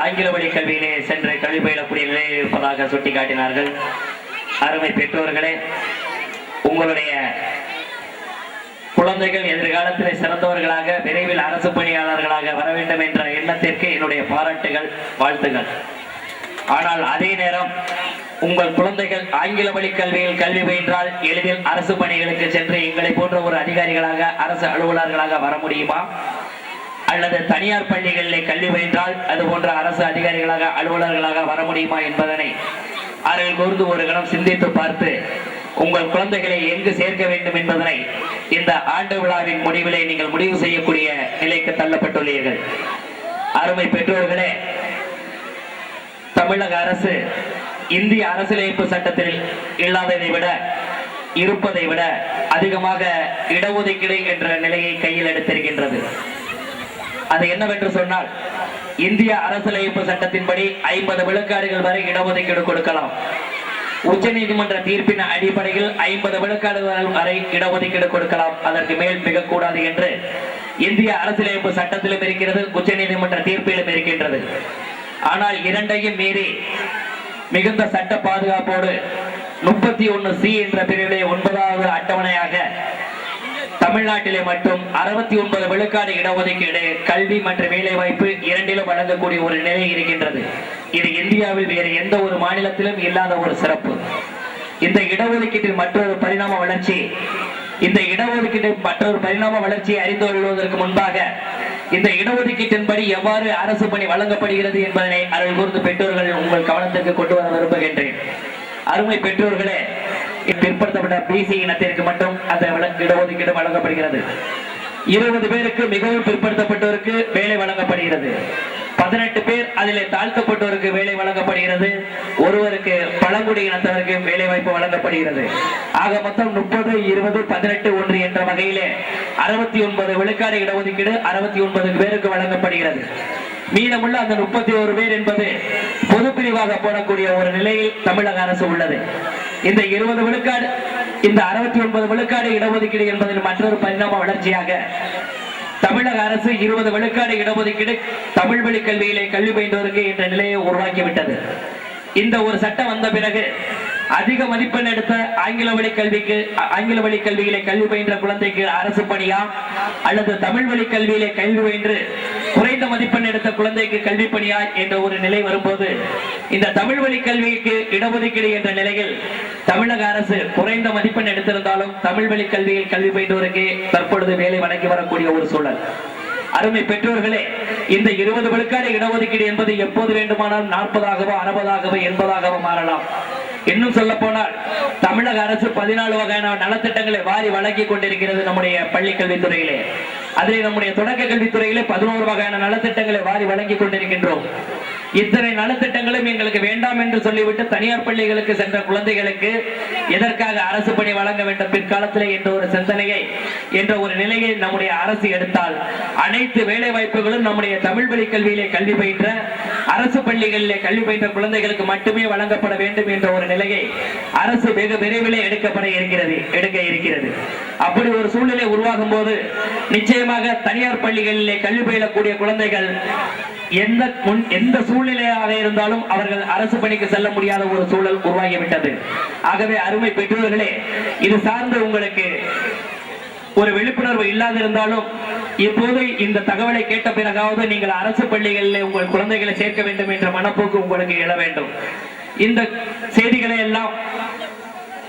ஆங்கில வழி கல்வியிலே சென்று கல்வி பயிலக்கூடிய நிலையில் இருப்பதாக சுட்டிக்காட்டினார்கள். அருமை பெற்றோர்களே, உங்களுடைய குழந்தைகள் எதிர்காலத்தில் சிறந்தவர்களாக விரைவில் அரசு பணியாளர்களாக வர வேண்டும் என்ற எண்ணத்திற்கு என்னுடைய பாராட்டுகள், வாழ்த்துகள். ஆனால் அதே நேரம் உங்கள் குழந்தைகள் ஆங்கில வழி கல்வியில் கல்வி பயின்றால் எளிதில் அரசு பணிகளுக்கு சென்று எங்களை போன்ற ஒரு அதிகாரிகளாக, அரசு அலுவலர்களாக வர முடியுமா? அல்லது தனியார் பள்ளிகளிலே கல்வி பயின்றால் அது போன்ற அரசு அதிகாரிகளாக, அலுவலர்களாக வர முடியுமா என்பதனை அருள் கூர்ந்து ஒரு கணம் சிந்தித்து பார்த்து உங்கள் குழந்தைகளை எங்கு சேர்க்க வேண்டும் என்பதனை இந்த ஆண்டு விழாவின் முடிவிலே நீங்கள் முடிவு செய்யக்கூடிய நிலைக்கு தள்ளப்பட்டுள்ளீர்கள். அருமை பெற்றோர்களே, தமிழக அரசு இந்திய அரசியலமைப்பு சட்டத்தில் இல்லாததை விட, இருப்பதை விட அதிகமாக இடஒதுக்கீடு என்ற நிலையை கையில் எடுத்திருக்கின்றது. அது என்னவென்று சொன்னால், இந்திய அரசியலமைப்பு சட்டத்தின்படி 50 விழுக்காடுகள் வரை இடஒதுக்கீடு கொடுக்கலாம். உச்ச நீதிமன்ற தீர்ப்பின் அடிப்படையில் 50 விழுக்காடுகள் வரை இடஒதுக்கீடு கொடுக்கலாம். அதற்கு மேல் மிக கூடாது என்று இந்திய அரசியலமைப்பு சட்டத்திலும் இருக்கிறது, உச்ச நீதிமன்ற தீர்ப்பிலும் இருக்கின்றது. ஆனால் இரண்டையும் மீறி மிகுந்த சட்ட பாதுகாப்போடு 31C என்ற பிரிவிலே 9வது அட்டவணையாக தமிழ்நாட்டிலே மட்டும் 69 விழுக்காடு இடஒதுக்கீடு கல்வி மற்றும் வேலை வாய்ப்பு இரண்டிலும் வழங்கக்கூடிய ஒரு நிலை இருக்கின்றது. இது இந்தியாவில் வேறு எந்த ஒரு மாநிலத்திலும் இல்லாத ஒரு சிறப்பு. இந்த இடஒதுக்கீட்டில் மற்றொரு பரிணாம வளர்ச்சியை அறிந்து கொள்வதற்கு முன்பாக இந்த இடஒதுக்கீட்டின்படி எவ்வாறு அரசு பணி வழங்கப்படுகிறது என்பதனை அருள் கூர்ந்து பெற்றோர்கள் உங்கள் கவனத்திற்கு கொண்டு வர விரும்புகின்றேன். அருமை பெற்றோர்களே, பிற்படுத்தப்பட்ட பிசி இனத்திற்கு மட்டும் அந்த இடஒதுக்கீடு வழங்கப்படுகிறது. 20 பேருக்கு மிகவும் பிற்படுத்தப்பட்டோருக்கு வேலை வழங்கப்படுகிறது. 18 பேர் அதிலே தாழ்த்தப்பட்டோருக்கு வேலை வழங்கப்படுகிறது. ஒருவருக்கு பழங்குடி இனத்தவருக்கு வேலை வாய்ப்பு வழங்கப்படுகிறது. ஆக மொத்தம் 30, 20, 18, 1 என்ற வகையிலே 69 விழுக்காடு இடஒதுக்கீடு 69 பேருக்கு வழங்கப்படுகிறது. மீதமுள்ள அந்த 31 பேர் என்பது பொது பிரிவாக போடக்கூடிய ஒரு நிலையில் தமிழக அரசு உள்ளது. இந்த 20 விழுக்காடு, இந்த 69 விழுக்காடு இடஒதுக்கீடு என்பதில் மற்றொரு பரிணாம வளர்ச்சியாக தமிழக அரசு 20 விழுக்காடு இடஒதுக்கீடு தமிழ் வழி கல்வியிலே கல்வி பயின்றோருக்கு என்ற நிலையை உருவாக்கிவிட்டது. இந்த ஒரு சட்டம் வந்த பிறகு அதிக மதிப்பெண் எடுத்த ஆங்கில வழி கல்வியிலே கல்வி பயின்ற குழந்தைக்கு அரசு பணியா அல்லது தமிழ் வழி கல்வியிலே கல்வி பயின்று குறைந்த மதிப்பெண் எடுத்த குழந்தைக்கு கல்வி பணியா என்ற ஒரு நிலை வரும்போது இந்த தமிழ் வழி கல்விக்கு இடஒதுக்கீடு என்ற நிலையில் தமிழக அரசு குறைந்த மதிப்பெண் எடுத்திருந்தாலும் தமிழ் வழி கல்வியில் கல்வி பயின்றோருக்கு தற்பொழுது வேலை வழங்கி வரக்கூடிய ஒரு சூழல். அருமை பெற்றோர்களே, இந்த 20 விழுக்காடு இடஒதுக்கீடு என்பது எப்போது வேண்டுமானால் 40ஆகவோ 60ஆகவோ 80ஆகவோ மாறலாம். இன்னும் சொல்ல போனால் தமிழக அரசு 14 வகையான நலத்திட்டங்களை வாரி வழங்கி கொண்டிருக்கிறது நம்முடைய பள்ளி கல்வித்துறையிலே. அதிலே நம்முடைய தொடக்க கல்வித்துறையிலே 11 வகையான நலத்திட்டங்களை வாரி வழங்கி கொண்டிருக்கின்றோம். இத்தனை நலத்திட்டங்களும் எங்களுக்கு வேண்டாம் என்று சொல்லிவிட்டு தனியார் பள்ளிகளுக்கு சென்ற குழந்தைகளுக்கு எதற்காக அரசு பணி வழங்க வேண்டும் பிற்காலத்திலே என்ற ஒரு சிந்தனையை என்ற ஒரு நிலையை நம்முடைய அரசு எடுத்தால் அனைத்து வேலை வாய்ப்புகளும் நம்முடைய தமிழ் வழி கல்வியிலே கல்வி பயின்ற அரசு பள்ளிகளிலே கல்வி பயின்ற குழந்தைகளுக்கு மட்டுமே வழங்கப்பட வேண்டும் என்ற ஒரு நிலையை அரசு வெகு விரைவிலே எடுக்க இருக்கிறது. அப்படி ஒரு சூழ்நிலை உருவாகும் போது நிச்சயமாக தனியார் பள்ளிகளிலே கல்வி பயிலக்கூடிய குழந்தைகள் எந்த சூழ்நிலையாக இருந்தாலும் அவர்கள் அரசு பணிக்கு செல்ல முடியாத ஒரு சூழல் உருவாகிவிட்டது. ஆகவே அருமை பெற்றோர்களே, இது சார்ந்து உங்களுக்கு ஒரு விழிப்புணர்வு இல்லாதிருந்தாலும் இப்போது இந்த தகவலை கேட்ட பிறகாவது நீங்கள் அரசு பள்ளிகளில் உங்கள் குழந்தைகளை சேர்க்க வேண்டும் என்ற மனப்போக்கு உங்களுக்கு எழ வேண்டும். இந்த செய்திகளை எல்லாம்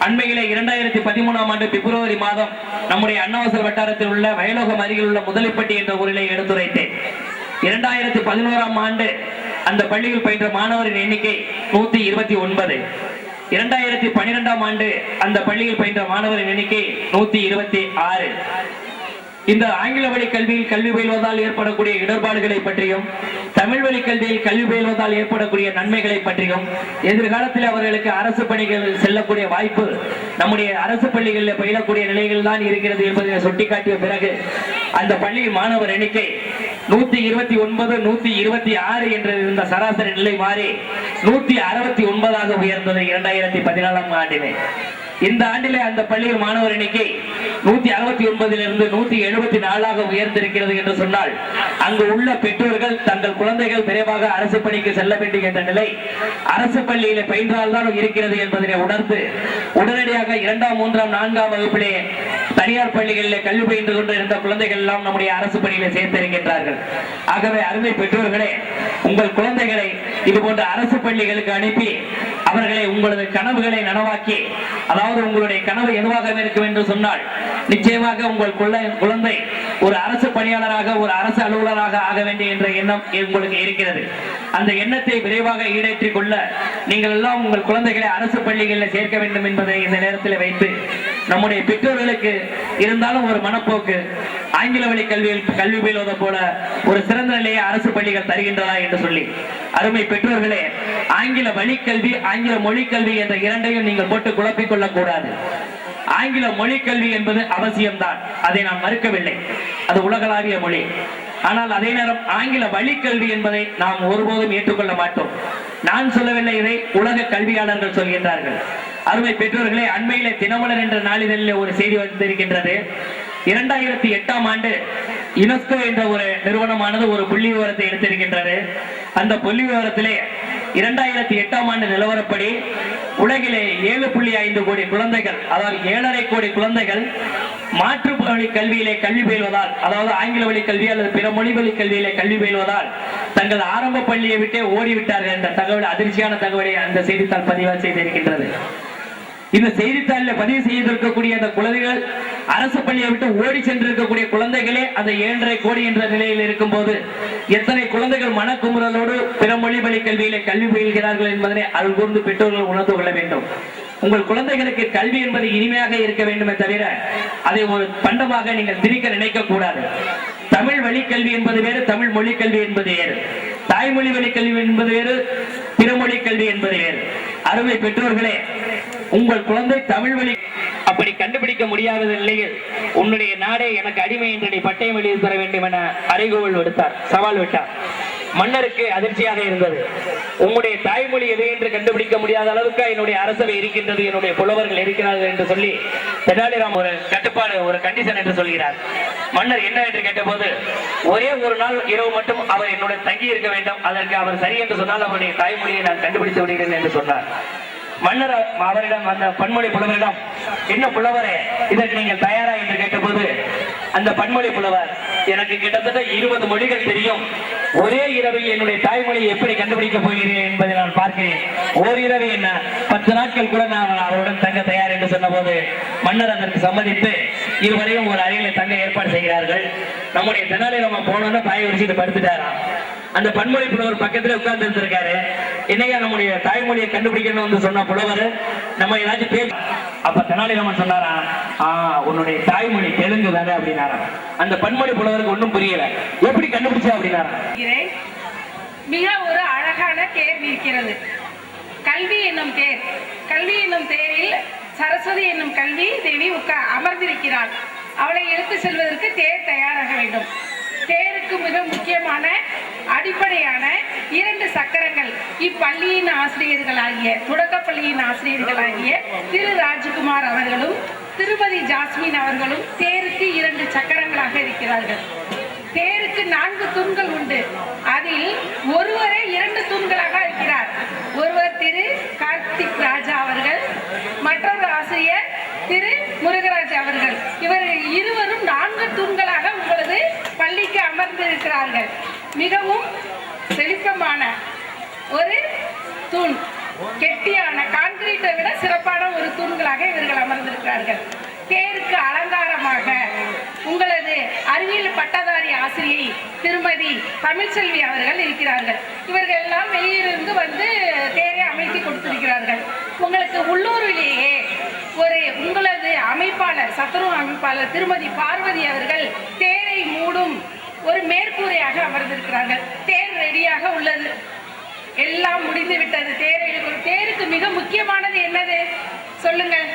அண்மையிலே 2013ஆம் ஆண்டு பிப்ரவரி மாதம் நம்முடைய அன்னவாசல் வட்டாரத்தில் உள்ள வயலோகம் அருகில் உள்ள முதலிப்பட்டி என்ற ஊரிலே எடுத்துரைத்தேன். 2011ஆம் ஆண்டு அந்த பள்ளியில் பயின்ற மாணவரின் எண்ணிக்கை 129. 2012ஆம் ஆண்டு அந்த பள்ளியில் பயின்ற மாணவரின் எண்ணிக்கை 126. இந்த ஆங்கில வழி கல்வியில் கல்வி பயில்வதால் ஏற்படக்கூடிய இடர்பாடுகளை பற்றியும் தமிழ் வழி கல்வியில் கல்வி பயில்வதால் ஏற்படக்கூடிய நன்மைகளை பற்றியும் எதிர்காலத்தில் அவர்களுக்கு அரசு பணிகள் செல்லக்கூடிய வாய்ப்பு நம்முடைய அரசு பள்ளிகளில் பயிலக்கூடிய நிலைகள் தான் இருக்கிறது என்பதை சுட்டிக்காட்டிய பிறகு அந்த பள்ளியில் மாணவர் எண்ணிக்கை 129, 126 என்ற இந்த சராசரி நிலை மாறி 169ஆக உயர்ந்தது 2014ஆம் ஆண்டிலே. இந்த ஆண்டிலே அந்த பள்ளியில் மாணவர் எண்ணிக்கை 169 174ஆக உயர்ந்திருக்கிறது என்று சொன்னால் அங்கு உள்ள பெற்றோர்கள் தங்கள் குழந்தைகள் விரைவாக அரசு பணிக்கு செல்ல வேண்டும் என்ற நிலை அரசு பள்ளியிலே பயின்றால்தான் இருக்கிறது என்பதனை உணர்ந்து உடனடியாக 2ஆம் 3ஆம் 4ஆம் வகுப்பிலே தனியார் பள்ளிகளிலே கல்வி பயின்று கொண்டிருந்த குழந்தைகள் எல்லாம் நம்முடைய அரசு பணியிலே சேர்த்திருக்கின்றார்கள். ஆகவே அருமை பெற்றோர்களே, உங்கள் குழந்தைகளை இது போன்ற அரசு பள்ளிகளுக்கு அனுப்பி அவர்களை உங்களது கனவுகளை நனவாக்கி, அதாவது உங்களுடைய கனவு எதுவாக இருக்கும் என்று சொன்னால் நிச்சயமாக உங்கள் குழந்தை ஒரு அரசு பணியாளராக ஒரு அரசு அலுவலராக ஆக வேண்டும் என்ற எண்ணம் உங்களுக்கு இருக்கிறது. அந்த எண்ணத்தை விரைவாக ஈடேற்றிக் கொள்ள நீங்கள் எல்லாம் உங்கள் குழந்தைகளை அரசு பள்ளிகளில் சேர்க்க வேண்டும் என்பதை இந்த நேரத்தில் வைத்து நம்முடைய பெற்றோர்களுக்கு இருந்தாலும் ஒரு மனப்போக்கு ஆங்கில வழி கல்வி பயில்வதை போல ஒரு சிறந்த நிலையை அரசு பள்ளிகள் தருகின்றதா என்று சொல்லி, அருமை பெற்றோர்களே, ஆங்கில வழி கல்வி ஆங்கில மொழி கல்வி என்ற இரண்டையும் நீங்கள் போட்டு குழப்பிக் கொள்ளக் கூடாது. ஆங்கில மொழி கல்வி என்பது அவசியம்தான், அதை நான் மறுக்கவில்லை, அது உலகளாவிய மொழி. ஆனால் அதே நேரம் ஆங்கில வழி கல்வி என்பதை நாம் ஒருபோதும் ஏற்றுக்கொள்ள மாட்டோம். நான் சொல்லவில்லை, இதை உலக கல்வியாளர்கள் சொல்கின்றார்கள். அருமை பெற்றோர்களே, அண்மையிலே தினமலர் என்ற நாளிதழில் ஒரு செய்தி வந்திருக்கின்றது. 2008ஆம் ஆண்டு யுனெஸ்கோ என்ற ஒரு நிறுவனமானது ஒரு புள்ளி விவரத்தை எடுத்திருக்கின்றது. அந்த புள்ளி விவரத்திலே 2008ஆம் ஆண்டு நிலவரப்படி உலகிலே 7.5 கோடி குழந்தைகள், அதாவது 7.5 கோடி குழந்தைகள் மாற்று வழி கல்வியிலே கல்வி பயில்வதால், அதாவது ஆங்கில வழி கல்வி அல்லது பிற மொழி வழி கல்வியிலே கல்வி பயில்வதால் தங்கள் ஆரம்ப பள்ளியை விட்டே ஓடிவிட்டார்கள் என்ற தகவல், அதிர்ச்சியான தகவலை அந்த செய்தித்தாள் பதிவு செய்திருக்கின்றது. இந்த செய்தித்தாளில் பதிவு செய்திருக்கக்கூடிய அந்த குழந்தைகள் அரசு பள்ளியை விட்டு ஓடி சென்றிருக்கக்கூடிய குழந்தைகளே அந்த 7.5 கோடி என்ற நிலையில் இருக்கும் போது எத்தனை குழந்தைகள் மனக்குமுறலோடு பிற மொழி வழி கல்வியிலே கல்வி பயில்கிறார்கள் என்பதனை அருள் கூர்ந்து பெற்றோர்கள் உணர்ந்து கொள்ள வேண்டும். உங்கள் குழந்தைகளுக்கு கல்வி என்பது இனிமையாக இருக்க வேண்டுமே தவிர அதை ஒரு பண்டமாக நீங்கள் திணிக்க நினைக்க கூடாது. தமிழ் வழி கல்வி என்பது வேறு, தமிழ் மொழி கல்வி என்பது வேறு, தாய்மொழி வழி கல்வி என்பது வேறு, பிறமொழி கல்வி என்பது வேறு. அருமை பெற்றோர்களே, உங்கள் குழந்தை தமிழ் வழி அப்படி கண்டுபிடிக்க முடியாத நிலையில் உன்னுடைய நாடே எனக்கு அடிமை என்று நீ பட்டயம் எழுதி தர வேண்டும் என அறைகோவல் விடுத்தார், சவால் விட்டார். மன்னருக்கு அதிர்ச்சியாக இருந்தது. உங்களுடைய தாய்மொழி எது என்று கண்டுபிடிக்க முடியாத அளவுக்கு என்னுடைய அரசவை இருக்கின்றது, என்னுடைய புலவர்கள் இருக்கிறார்கள் என்று சொல்லி தெனாலிராமன் ஒரு கட்டுப்பாடு, ஒரு கண்டிஷன் என்று சொல்கிறார். மன்னர் என்ன என்று கேட்டபோது, ஒரே ஒரு நாள் இரவு மட்டும் அவர் என்னுடைய தங்கி இருக்க வேண்டும், அதற்கு அவர் சரி என்று சொன்னால் அவருடைய தாய்மொழியை நான் கண்டுபிடித்து விடுகிறேன் என்று சொன்னார். மன்னர் அவரிடம், அந்த பன்மொழி புலவரிடம், என்ன புலவரே இதற்கு நீங்கள் தயாரா என்று கேட்டபோது அந்த பன்மொழி புலவர், எனக்கு கிட்டத்தட்ட 20 மொழிகள் தெரியும், ஒரே இரவில் என்னுடைய தாய்மொழியை எப்படி கண்டுபிடிக்க போகிறேன் என்பதை நான் பார்க்கிறேன், ஓரிரவு என்ன 10 நாட்கள் கூட நான் அவருடன் தங்க தயார் என்று சொன்ன போது மன்னர் அதற்கு சம்மதித்து இருவரையும் ஒரு அறையில தங்க ஏற்பாடு செய்கிறார்கள். நம்முடைய தெனாலிராமன் போனோன்னு பாயை விரிச்சிட்டு படுத்துட்டாராம். அந்த பன்மொழி புலவர் பக்கத்துல உட்கார்ந்து இருந்திருக்காரு. என்னையா நம்முடைய தாய்மொழியை கண்டுபிடிக்கணும் என்று சொன்ன புலவர் நம்ம ஏதாச்சும் பேச, அப்ப தெனாலிராமன் சொன்னாரா, உன்னுடைய தாய்மொழி தெலுங்கு தானே அப்படின்னாரா. அந்த பன்மொழி புலவருக்கு ஒன்றும் புரியல, எப்படி கண்டுபிடிச்சா அப்படின்னாரா. மிக ஒரு அழகான தேர் இருக்கிறது, கல்வி என்னும் தேர். கல்வி என்னும் தேரில் சரஸ்வதி என்னும் கல்வி தேவி அமர்ந்திருக்கிறாள். அவளை எடுத்து செல்வதற்கு தேர் தயாராக வேண்டும். தேருக்கு மிக முக்கியமான அடிப்படையான 2 சக்கரங்கள் இப்பள்ளியின் ஆசிரியர்களாகிய, தொடக்கப்பள்ளியின் ஆசிரியர்களாகிய திரு ராஜ்குமார் அவர்களும் திருமதி ஜாஸ்மின் அவர்களும் தேருக்கு 2 சக்கரங்களாக இருக்கிறார்கள். தேருக்கு 4 தூண்கள் உண்டு. அதில் ஒருவரே 2 தூண்களாக இருக்கிறார். ஒருவர் திரு கார்த்திக் ராஜா அவர்கள், மற்றொரு ஆசிரியர் திரு முருகராஜ் அவர்கள். இவர்கள் இருவரும் 4 தூண்களாக உங்களது பள்ளிக்கு அமர்ந்திருக்கிறார்கள். மிகவும் செழிப்பமான ஒரு தூண், கெட்டியான கான்கிரீட்டை விட சிறப்பான ஒரு தூண்களாக இவர்கள் அமர்ந்திருக்கிறார்கள். தேருக்கு அலங்காரமாக உங்களது அறிவியல் பட்டதாரி ஆசிரியை திருமதி தமிழ்ச்செல்வி அவர்கள் இருக்கிறார்கள். இவர்கள் எல்லாம் வெளியிலிருந்து வந்து தேரை அமைத்து கொடுத்திருக்கிறார்கள். உங்களுக்கு உள்ளூரிலேயே ஒரு உங்களது அமைப்பாளர், சத்துணவு அமைப்பாளர் திருமதி பார்வதி அவர்கள் தேரை மூடும் ஒரு மேற்கூரையாக அமர்ந்திருக்கிறார்கள். தேர் ரெடியாக உள்ளது, எல்லாம் முடிந்து விட்டது. தேருக்கு மிக முக்கியமானது என்னது சொல்லுங்கள்?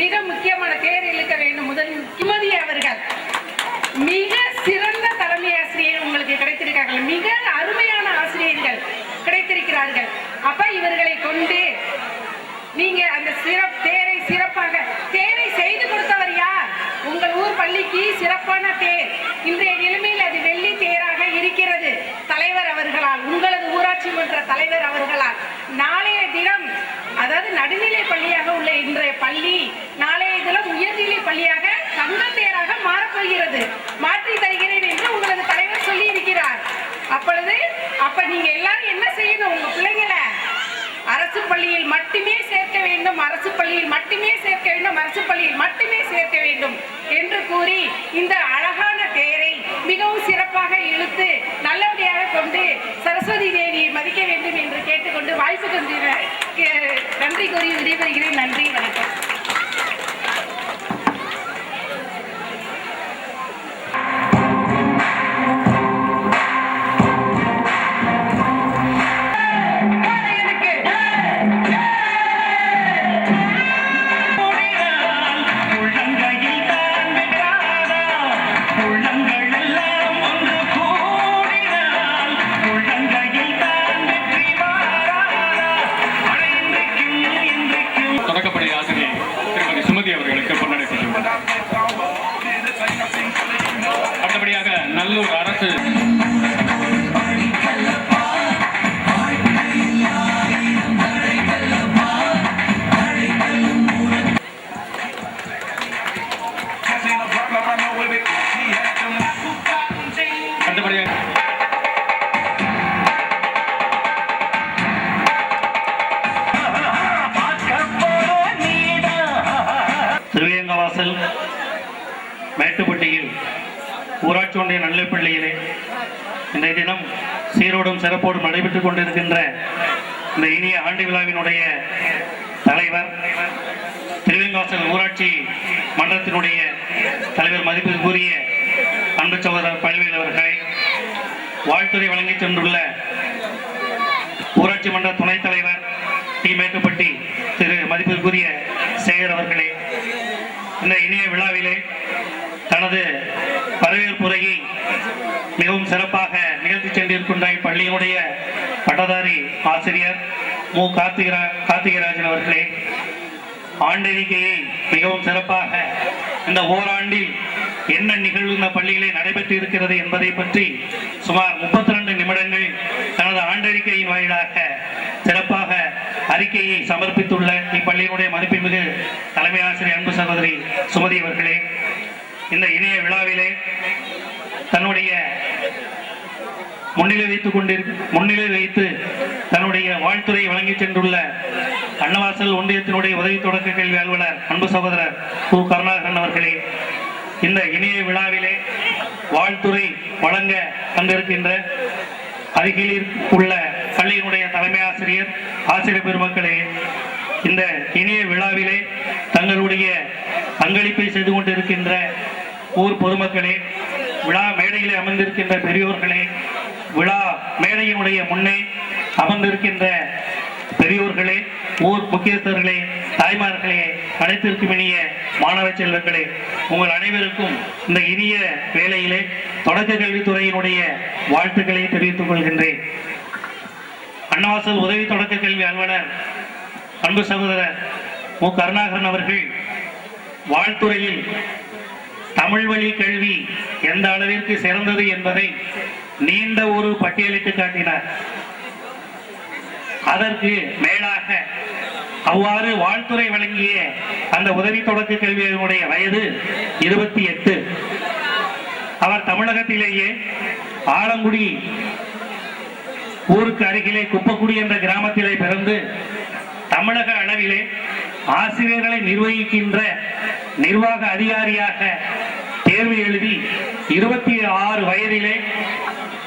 மிக முக்கியமான தேர் இழுக்க வேண்டும். முதல் கிமதி அவர்கள் மிக சிறந்த தலைமை ஆசிரியர் உங்களுக்கு கிடைத்திருக்கார்கள். மிக அருமையான ஆசிரியர்கள் கிடைத்திருக்கிறார்கள். அப்ப இவர்களை கொண்டு நீங்க அந்த தேரை சிறப்பாக தேரை செய்து கொடுத்தவர் யார்? உங்கள் ஊர் பள்ளிக்கு சிறப்பான தேர். இன்றைய நிலைமையில் அது வெள்ளி தேராக இருக்கிறது. தலைவர் அவர்களால், உங்களது ஊராட்சி மன்ற தலைவர் அவர்களால். நாளைய தினம், அதாவது நடுநிலை பள்ளியாக உள்ள இன்றைய பள்ளி நாளைய தினம் உயர்நிலை பள்ளியாக தங்க தேராக மாறப்போகிறது. மாற்றி தருகிறேன் என்று உங்களது தலைவர் சொல்லி இருக்கிறார். அப்ப நீங்க எல்லாரும் என்ன செய்யணும்? உங்க பிள்ளைங்களை அரசு பள்ளியில் மட்டுமே சேர்க்க வேண்டும், அரசு பள்ளியில் மட்டுமே சேர்க்க வேண்டும், அரசு பள்ளியில் மட்டுமே சேர்க்க வேண்டும் என்று கூறி இந்த அழகான தேரை மிகவும் சிறப்பாக இழுத்து நல்லபடியாக கொண்டு சரஸ்வதி தேவியை மதிக்க வேண்டும் என்று கேட்டுக்கொண்டு வாய்ப்புக்கு நன்றி கூறி விடைபெறுகிறேன். நன்றி, வணக்கம். தொடக்கப்பள்ளி ஆசிரியர் ஊராட்சி ஒன்றிய நடுநிலைப்பள்ளியிலே இன்றைய தினம் சீரோடும் சிறப்போடும் நடைபெற்றுக் கொண்டிருக்கின்ற இந்த இனிய ஆண்டு விழாவினுடைய தலைவர் திருவேங்காசல் ஊராட்சி மன்றத்தினுடைய தலைவர் மதிப்புக்குரிய அன்பு சகோதரர் பழனிவேல் அவர்களை, வாழ்த்துறை வழங்கி சென்றுள்ள ஊராட்சி மன்ற துணைத் தலைவர் டி மேட்டுப்பட்டி திரு மதிப்புக்குரிய சேகர் அவர்களே, இந்த இனிய விழாவிலே தனது வரவேற்புரையை மிகவும் சிறப்பாக நிகழ்த்தி சென்றிருக்கின்ற இப்பள்ளியினுடைய பட்டதாரி ஆசிரியர் மு கார்த்திகராஜன் அவர்களே, ஆண்டறிக்கையை மிகவும் சிறப்பாக இந்த ஓராண்டில் என்ன நிகழ்வு இந்த பள்ளியிலே நடைபெற்று இருக்கிறது என்பதை பற்றி சுமார் 32 நிமிடங்கள் தனது ஆண்டறிக்கையின் வாயிலாக சிறப்பாக அறிக்கையை சமர்ப்பித்துள்ள இப்பள்ளியினுடைய மதிப்புமிகு தலைமை ஆசிரியர் அன்பு சகோதரி சுமதி அவர்களே, இந்த இணைய விழாவிலே தன்னுடைய முன்னிலை வைத்து தன்னுடைய வாழ்த்துறை வழங்கி சென்றுள்ள அன்னவாசல் ஒன்றியத்தினுடைய உதவி தொடக்க கல்வி அலுவலர் அன்பு சகோதரர் கு கருணாகரன் அவர்களே, இந்த இணைய விழாவிலே வாழ்த்துறை வழங்க வந்திருக்கின்ற அருகில் உள்ள பள்ளியினுடைய தலைமை ஆசிரியர் ஆசிரியர் பெருமக்களே, இந்த இணைய விழாவிலே தங்களுடைய பங்களிப்பை செய்து கொண்டிருக்கின்ற ஊர் பொதுமக்களே, விழா மேடையிலே அமர்ந்திருக்கின்ற பெரியோர்களே, விழா மேடையினுடைய முன்னே அமர்ந்திருக்கின்ற பெரியோர்களே, ஊர் முக்கியஸ்தர்களே, தாய்மார்களே, அனைத்திற்கும் இனிய மாணவ செல்வங்களே, உங்கள் அனைவருக்கும் இந்த இனிய வேளையிலே தொடக்க கல்வித்துறையினுடைய வாழ்த்துக்களை தெரிவித்துக் கொள்கின்றேன். அன்னவாசல் உதவி தொடக்க கல்வி அலுவலர் அன்பு சகோதரர் மு கருணாகரன் அவர்கள் வாழ்த்துறையில் தமிழ் வழி கல்வி எந்த அளவிற்கு சிறந்தது என்பதை நீண்ட ஒரு பட்டியலிட்டு காட்டினார். அதற்கு மேலாக அவ்வாறு வாழ்த்துறை வழங்கிய அந்த உதவி தொடக்க கல்வியினுடைய வயது 28. அவர் தமிழகத்திலேயே ஆலங்குடி ஊருக்கு அருகிலே குப்பக்குடி என்ற கிராமத்திலே பிறந்து தமிழக அளவிலே ஆசிரியர்களை நிர்வகிக்கின்ற நிர்வாக அதிகாரியாக தேர்வு எழுதி 26 வயதிலே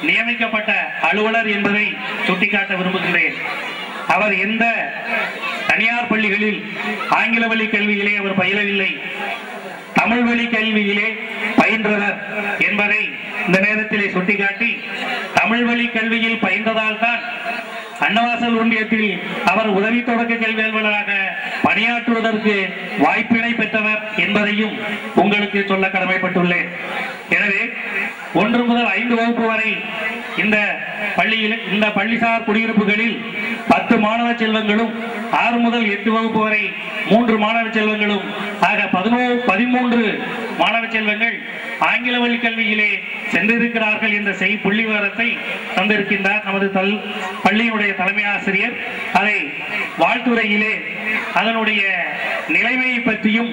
நியமிக்கப்பட்ட அலுவலர் என்பதை சுட்டிக்காட்ட விரும்புகின்றேன். அவர் எந்த தனியார் பள்ளிகளில் ஆங்கில வழி கல்வியிலே அவர் பயிலவில்லை, தமிழ் வழி கல்வியிலே பயின்றவர் என்பதை இந்த நேரத்திலே சுட்டிக்காட்டி, தமிழ் வழி கல்வியில் பயின்றதால் தான் அன்னவாசல் ஒன்றியத்தில் அவர் உதவி தொடக்க கல்வி அலுவலராக பணியாற்றுவதற்கு வாய்ப்பினை பெற்றவர் என்பதையும் உங்களுக்கு சொல்ல கடமைப்பட்டுள்ளேன். எனவே 1 முதல் 5 வகுப்பு வரை இந்த பள்ளிசார் குடியிருப்புகளில் 10 மாணவ செல்வங்களும், 6 முதல் 8 வகுப்பு வரை 3 மாணவ செல்வங்களும் ஆக 13 மாணவ செல்வங்கள் ஆங்கில வழி கல்வியிலே சென்றிருக்கிறார்கள் என்ற புள்ளி விவரத்தை தந்திருக்கின்றார் நமது பள்ளியினுடைய தலைமை ஆசிரியர். அதை வாழ்த்துறையிலே அதனுடைய நிலைமையை பற்றியும்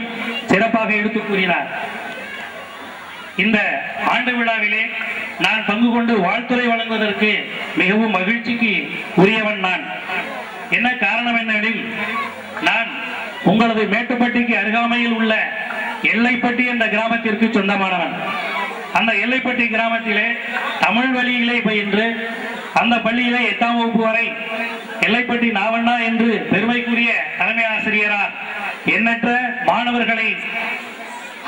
சிறப்பாக எடுத்துக் கூறினார். இந்த ஆண்டு விழாவிலே நான் பங்கு கொண்டு வாழ்த்துறை வழங்குவதற்கு மிகவும் மகிழ்ச்சிக்கு உரியவன் நான். என்ன காரணம் என்னெனில், நான் உங்களது மேட்டுப்பட்டிக்கு அருகாமையில் உள்ள எல்லைப்பட்டி என்ற கிராமத்திற்கு சொந்தமானவன். அந்த எல்லைப்பட்டி கிராமத்திலே தமிழ் வழியிலே பயின்று அந்த பள்ளியிலே 8ஆம் வகுப்பு வரை எல்லைப்பட்டி நாவண்ணா என்று பெருமைக்குரிய தலைமை ஆசிரியரார் எண்ணற்ற மாணவர்களை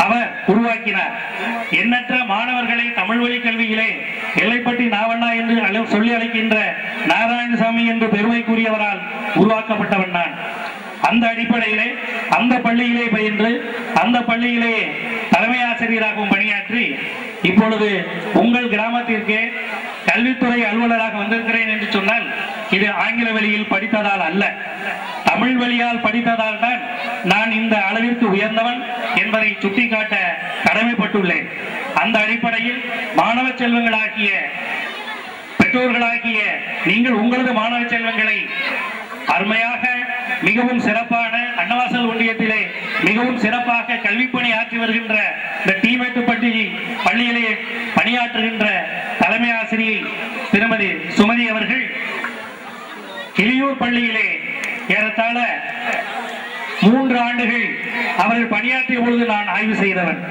அவர் உருவாக்கினார். எண்ணற்ற மாணவர்களை தமிழ் வழி கல்வியிலே எல்லைப்பட்டி நாவண்ணா என்று சொல்லி அழைக்கின்ற நாராயணசாமி என்று பெருமைக்குரியவரால் உருவாக்கப்பட்டவன் நான். அந்த அடிப்படையிலே அந்த பள்ளியிலே பயின்று அந்த பள்ளியிலே தலைமை ஆசிரியராகவும் பணியாற்றி இப்பொழுது உங்கள் கிராமத்திற்கே கல்வித்துறை அலுவலராக வந்திருக்கிறேன் என்று சொன்னால் இது ஆங்கில வழியில் படித்ததால் அல்ல, தமிழ் வழியால் படித்ததால் தான் நான் இந்த அளவிற்கு உயர்ந்தவன் என்பதை சுட்டிக்காட்ட கடமைப்பட்டுள்ளேன். அந்த அடிப்படையில் மாணவ செல்வங்களாகிய பெற்றோர்களாகிய நீங்கள் உங்களது மாணவ செல்வங்களை அருமையாக மிகவும் சிறப்பான அன்னவாசல் ஒன்றியத்திலே மிகவும் சிறப்பாக கல்விப்பணி ஆற்றி வருகின்ற இந்த டீமேட்டுப்பட்டி பள்ளியிலே பணியாற்றுகின்ற தலைமை ஆசிரியை திருமதி சுமதி அவர்கள் கிளியூர் பள்ளியிலே ஏறத்தாழ 3 ஆண்டுகள் அவர்கள் பணியாற்றிய பொழுது நான் ஆய்வு செய்தவன்.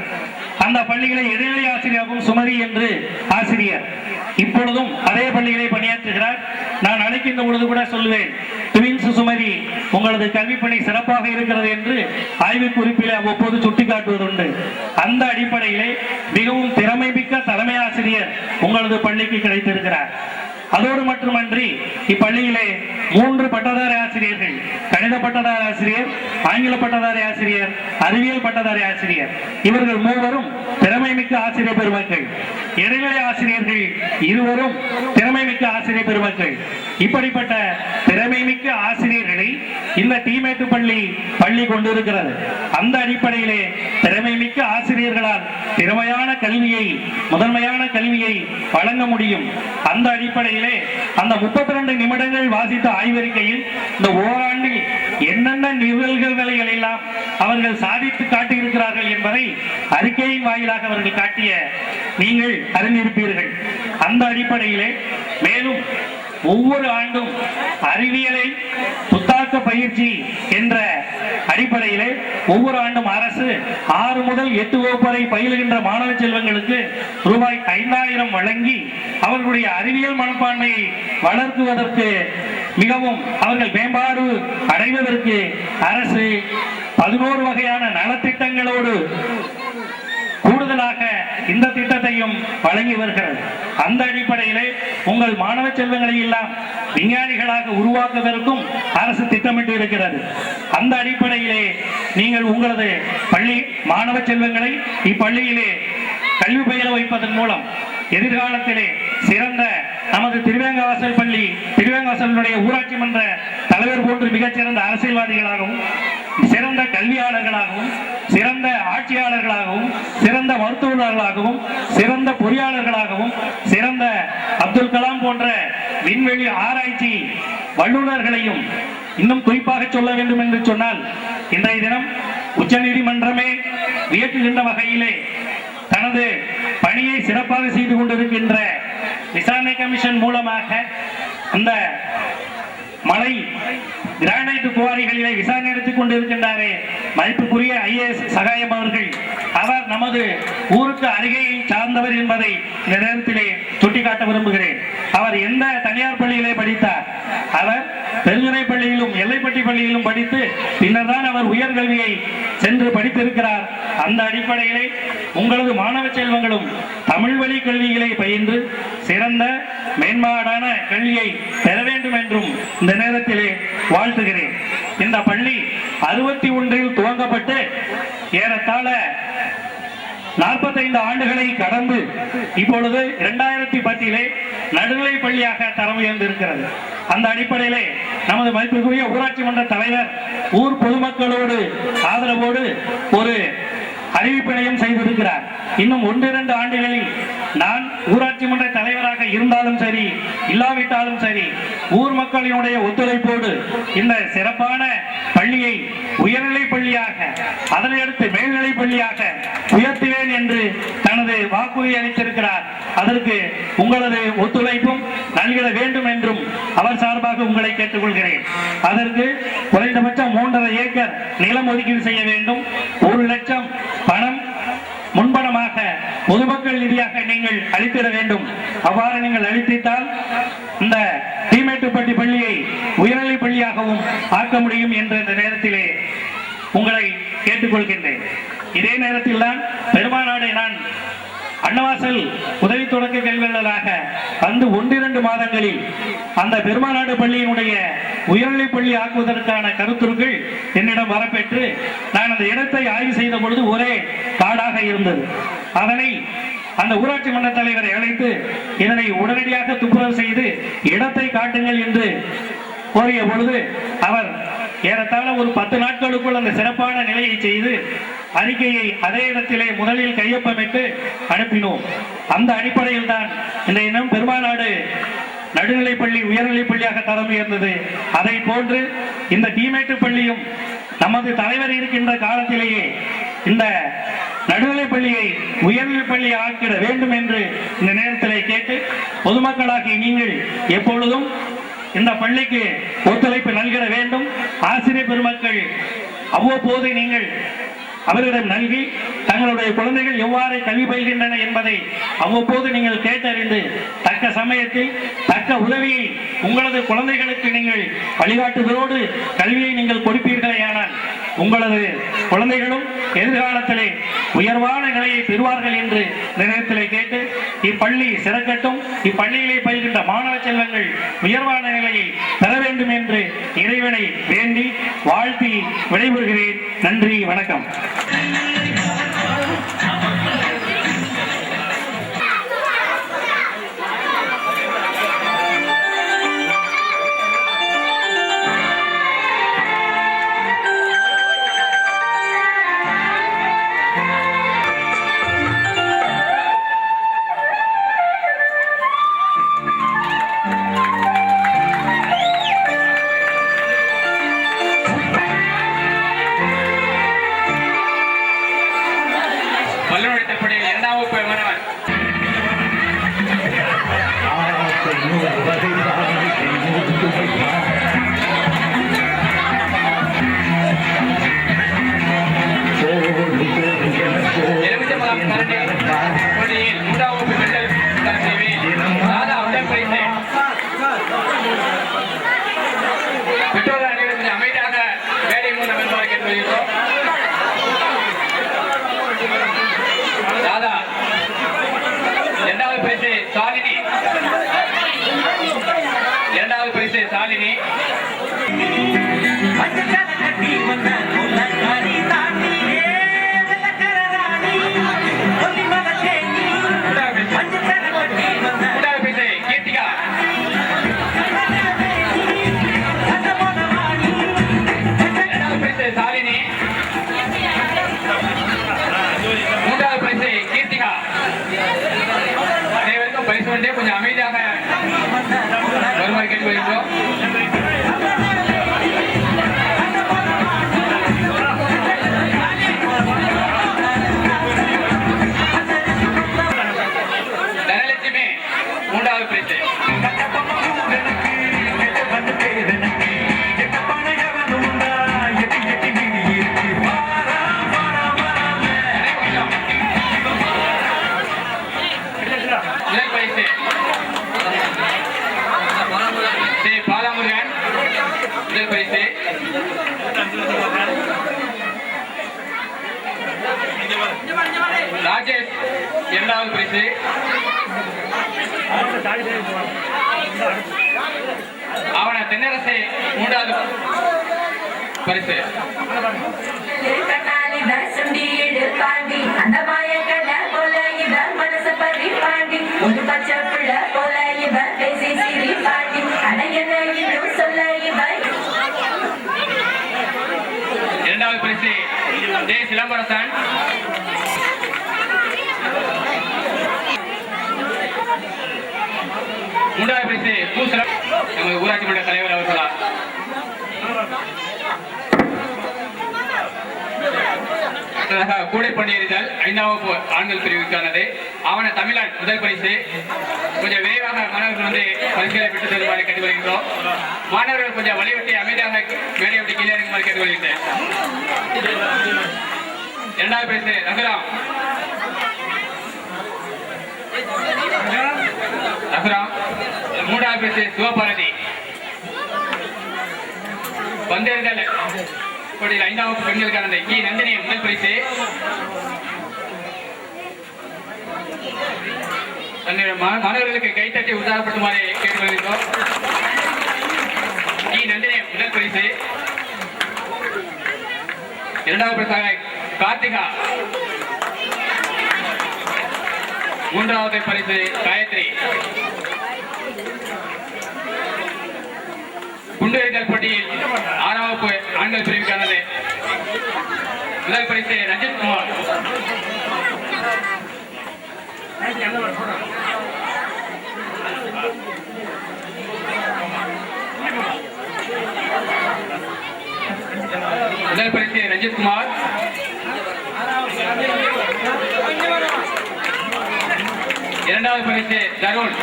அந்த பள்ளியிலே இடைநிலை ஆசிரியராகவும் சுமதி என்று ஆசிரியர் இப்பொழுதும் அதே பள்ளியிலே பணியாற்றுகிறார். நான் அழைக்கின்ற பொழுது கூட சொல்லுவேன், ட்வின்ஸ் சுமதி, உங்களது கல்வி பணி சிறப்பாக இருக்கிறது என்று ஆய்வு குறிப்பில் அவ்வப்போது சுட்டிக்காட்டுவதுண்டு. அந்த அடிப்படையிலே மிகவும் திறமை மிக்க தலைமை ஆசிரியர் உங்களது பள்ளிக்கு கிடைத்திருக்கிறார். அதோடு மட்டுமன்றி இப்பள்ளியிலே 3 பட்டதாரி ஆசிரியர்கள், கணித பட்டதாரி ஆசிரியர், ஆங்கில பட்டதாரி ஆசிரியர், அறிவியல் பட்டதாரி ஆசிரியர், இவர்கள் 3 திறமை மிக்க ஆசிரியர் பெருமக்கள். இடைநிலை ஆசிரியர்கள் 2 திறமை மிக்க ஆசிரியர் பெருமக்கள். இப்படிப்பட்ட திறமை மிக்க ஆசிரியர்களை இந்த தீமேட்டு பள்ளி கொண்டிருக்கிறது. அந்த அடிப்படையிலே திறமை மிக்க ஆசிரியர்களால் திறமையான கல்வியை, முதன்மையான கல்வியை வழங்க முடியும். அந்த அடிப்படையிலே அந்த 32 நிமிடங்கள் வாசித்த ஆய்வறிக்கையில் இந்த ஓராண்டில் என்னென்ன நிகழ்வுகளை எல்லாம் அவர்கள் சாதித்து காட்டியிருக்கிறார்கள் என்பதை அறிக்கையின் வாயிலாக அவர்கள் காட்டிய நீங்கள் அறிந்திருப்பீர்கள். அந்த அடிப்படையிலே மேலும் ஒவ்வொரு ஆண்டும் அறிவியலை புத்தாக்க பயிற்சி என்ற அடிப்படையிலே ஒவ்வொரு ஆண்டும் அரசு 6 முதல் 8 வகுப்பு வரை பயிலுகின்ற மாணவ செல்வங்களுக்கு ரூபாய் 5000 வழங்கி அவர்களுடைய அறிவியல் மனப்பான்மையை வளர்க்குவதற்கு, மிகவும் அவர்கள் மேம்பாடு அடைவதற்கு அரசு 11 வகையான நலத்திட்டங்களோடு கூடுதலாக இந்த திட்டத்தையும் வழங்கி வருகிறது. அந்த அடிப்படையிலே உங்கள் மாணவ செல்வங்களை எல்லாம் விஞ்ஞானிகளாக உருவாக்குவதற்கும் அரசு திட்டமிட்டு இருக்கிறது. அந்த அடிப்படையிலே நீங்கள் உங்களது பள்ளி மாணவ செல்வங்களை இப்பள்ளியிலே கல்வி பயில வைப்பதன் மூலம் எதிர்காலத்திலே சிறந்த நமது திருவேங்கவாசல் பள்ளி, திருவேங்கவாசலுடைய ஊராட்சி மன்ற தலைவர் போன்று மிகச்சிறந்த அரசியல்வாதிகளாகவும், சிறந்த கல்வியாளர்களாகவும், சிறந்த ஆட்சியாளர்களாகவும், சிறந்த மருத்துவர்களாகவும், சிறந்த பொறியாளர்களாகவும், சிறந்த அப்துல் கலாம் போன்ற விண்வெளி ஆராய்ச்சி வல்லுநர்களையும், இன்னும் குறிப்பாக சொல்ல வேண்டும் என்று சொன்னால், இன்றைய தினம் உச்சநீதிமன்றமே வியக்குகின்ற வகையிலே தனது பணியை சிறப்பாக செய்து கொண்டிருக்கின்ற விசாரணை கமிஷன் மூலமாக அந்த மலை கிரானைட் குவாரிகளிலே விசாரணை எடுத்துக் கொண்டிருக்கின்றாரே மதிப்புக்குரிய IAS சகாயம் அவர்கள், அவர் நமது ஊருக்கு அருகே சார்ந்தவர் என்பதை இந்த நேரத்திலே சுட்டிக்காட்ட விரும்புகிறேன். அவர் எந்த தனியார் பள்ளியிலே படித்தார்? அவர் பெருந்துறை பள்ளியிலும் எல்லைப்பட்டி பள்ளியிலும் படித்து பின்னர் தான் அவர் உயர்கல்வியை சென்று படித்திருக்கிறார். அந்த அடிப்படையிலே உங்களது மாணவ செல்வங்களும் தமிழ் வழி கல்விகளை பயின்று சிறந்த மேம்பாடான கல்வியை பெற வேண்டும் என்றும் இந்த நேரத்திலே வாழ்த்துகிறேன். இந்த பள்ளி 61 துவங்கப்பட்டு ஏறத்தாழ 45 ஆண்டுகளை கடந்து இப்பொழுது 2010 நடுநிலை பள்ளியாக தரம் உயர்ந்திருக்கிறது. அந்த அடிப்படையிலே நமது மதிப்புக்குரிய ஊராட்சி மன்ற தலைவர் ஊர் பொதுமக்களோடு ஆதரவோடு ஒரு அறிவிப்பினையும் செய்திருக்கிறார். இன்னும் 1-2 ஆண்டுகளில் நான் ஊராட்சி மன்ற தலைவராக இருந்தாலும் சரி, இல்லாவிட்டாலும் சரி, ஊர் மக்களினுடைய ஒத்துழைப்போடு இந்த சிறப்பான பள்ளியை உயர்நிலை பள்ளியாக, அதனை அடுத்து மேல்நிலை பள்ளியாக உயர்த்துவேன் என்று தனது வாக்குறுதி அளித்திருக்கிறார். அதற்கு உங்களது ஒத்துழைப்பும் நல்கிட வேண்டும் என்றும் அவர் சார்பாக உங்களை கேட்டுக்கொள்கிறேன். அதற்கு குறைந்தபட்சம் 3.5 ஏக்கர் நிலம் ஒதுக்கீடு செய்ய வேண்டும். 1 லட்சம் பணம் முன்பணமாக பொதுமக்கள் நிதியாக நீங்கள் அளித்திட வேண்டும். அவ்வாறு நீங்கள் அளித்திட்டால் இந்த தீமேட்டுப்பட்டி பள்ளியை உயர்நிலை பள்ளியாகவும் ஆக்க முடியும் என்ற இந்த நேரத்திலே உங்களை கேட்டுக்கொள்கின்றேன். இதே நேரத்தில் தான் பெருமாநாடு நான் அன்னவாசல் உதவி தொடக்க கல்வியாளராக வந்து 1-2 மாதங்களில் அந்த பெருமாநாடு பள்ளியினுடைய உயர்நிலை பள்ளி ஆக்குவதற்கான கருத்துருக்கள் என்னிடம் வரப்பெற்று நான் அந்த இடத்தை ஆய்வு செய்த பொழுது ஒரே காடாக இருந்தது. அதனை அந்த ஊராட்சி மன்ற தலைவரை அழைத்து இதனை உடனடியாக துப்புரவு செய்து இடத்தை காட்டுங்கள் என்று கோரிய பொழுது அவர் ஏறத்தாழ ஒரு 10 நாட்களுக்குள் அந்த சிறப்பான நிலையை செய்து அறிக்கையை அதே இடத்திலே முதலில் கையொப்பமிட்டு அனுப்பினோம். அந்த அடிப்படையில் தான் இந்த இனம் பெருமாநாடு நடுநிலை பள்ளி உயர்நிலை பள்ளியாக தரம் உயர்ந்தது. அதை போன்று இந்த தீமேட்டு பள்ளியும் நமது தலைவர் இருக்கின்ற காலத்திலேயே இந்த நடுநிலை பள்ளியை உயர்நிலை பள்ளி ஆக்கிட வேண்டும் என்று இந்த நேரத்திலே கேட்டு பொதுமக்களாகி நீங்கள் எப்பொழுதும் இந்த பள்ளிக்கு ஒத்துழைப்பு நல்கிட வேண்டும். ஆசிரியர் பெருமக்கள் அவ்வப்போது நீங்கள் அவர்களிடம் நல்கி தங்களுடைய குழந்தைகள் எவ்வாறு கல்வி பயில்கின்றன என்பதை அவ்வப்போது நீங்கள் கேட்டறிந்து தக்க சமயத்தில் தக்க உதவியை உங்களது குழந்தைகளுக்கு நீங்கள் வழிகாட்டுதலோடு கல்வியை நீங்கள் கொடுப்பீர்களேயானால் உங்களது குழந்தைகளும் எதிர்காலத்திலே உயர்வான நிலையை பெறுவார்கள் என்று நேரத்திலே கேட்டு இப்பள்ளி சிறக்கட்டும், இப்பள்ளியிலே பயில்கின்ற மாணவ செல்வங்கள் உயர்வான நிலையை பெற வேண்டும் என்று இறைவனை வேண்டி வாழ்த்தி விடைபெறுகிறேன். நன்றி, வணக்கம். பள்ளிப்படியில் 2ஆம் வகுப்பு மாணவன் எலுமிச்சம்பழம் கரண்டி போட்டியில் 3ஆம் வகுப்பு பெண்கள் தரப்பிரிவி ராதா உடல் பரிசு. பெற்றோர்கள் அனைவரும் அமைதியாக வேலை மூலம் என்பதை கேட்டுக்கொள்கிறோம். ராதா 2வது பரிசு சாலினி, 2வது பரிசு சாலினி. கொஞ்சம் அமைதியாக வருமாறு கேட்டுக்கொள்கிறோம். தனலட்சுமி 3வது பரிசு. முதல் பரிசு ஸ்ரீ பாலமுருகன், முதல் பரிசு. ராஜேஷ் 2வது பரிசு. அவன தென்னரசு 3வது பரிசு. ஒரு பச்சை பிள்ளை போல இவ பேசி சிரி பாட்டி அடையணும் சொல்ல இவ. 2வது பரிசு ஜே சிலம்பரசன். 3வது பரிசு பூசலம் நமது ஊராட்சி மன்ற தலைவர் அவர்களா. கூடை பண்டிகரிதல் 5ஆம் வகுப்பு ஆண்கள் பிரிவுக்கானது. ஆவண தமிழன் முதல் பரிசு. கொஞ்சம் விரைவாக மாணவர்கள் வந்து பரிசுகளை பெற்று தருமாறு கேட்டுக்கொள்கின்றோம். மாணவர்கள் கொஞ்சம் வழிவிட்டு அமைதியாக மேலே விட்டு கீழே இருக்குமாறு கேட்டுக்கொள்கின்றேன். 2வது பரிசு ரகுராம். ரகுராம். 3வது பரிசு சிவபாரதி. பந்தேறுதல் போட்டியில் 5ஆம் வகுப்பு பெண்களுக்கான கி நந்தினி முதல் பரிசு. மாணவர்களுக்கு கைத்தட்டி உற்சாகப்படுத்துமாறு கேட்டுக்கொள்கிறோம். கி நந்தினி முதல் பரிசு. 2வது பரிசாக கார்த்திகா. 3வது பரிசு காயத்ரி. குண்டுஎறிதல் போட்டியில் 6ஆம் வகுப்பு ஆண்கள் பிரிவுக்கானது. முதல் பரிசு ரஞ்சித் குமார். முதல் பரிசு ரஞ்சித் குமார். 2வது பரிசு தருண்.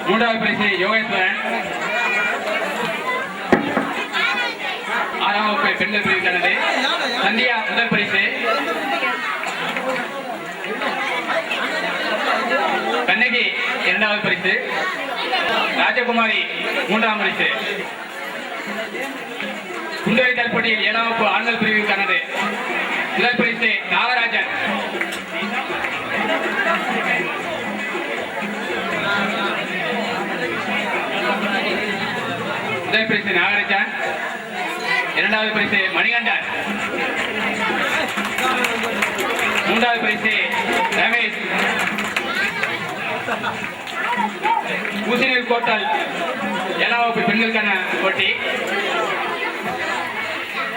3வது பரிசு யோகேஸ்வரன். 6ஆம் வகுப்பு பெண்கள் பிரிவுக்கானது. சந்தியா முதல் பரிசு, கண்ணகி 2வது பரிசு, ராஜகுமாரி 3ஆம் பரிசு. குண்டறிதல் போட்டியில் 7ஆம் வகுப்பு ஆண்கள் பிரிவுக்கானது. முதல் பரிசு நாகராஜன், முதல் பரிசு நாகராஜன். 2வது பரிசு மணிகண்டன், 3வது பரிசு ரமேஷ். ஊசிநீர் கோட்டல் 7ஆம் வகுப்பு பெண்களுக்கான போட்டி.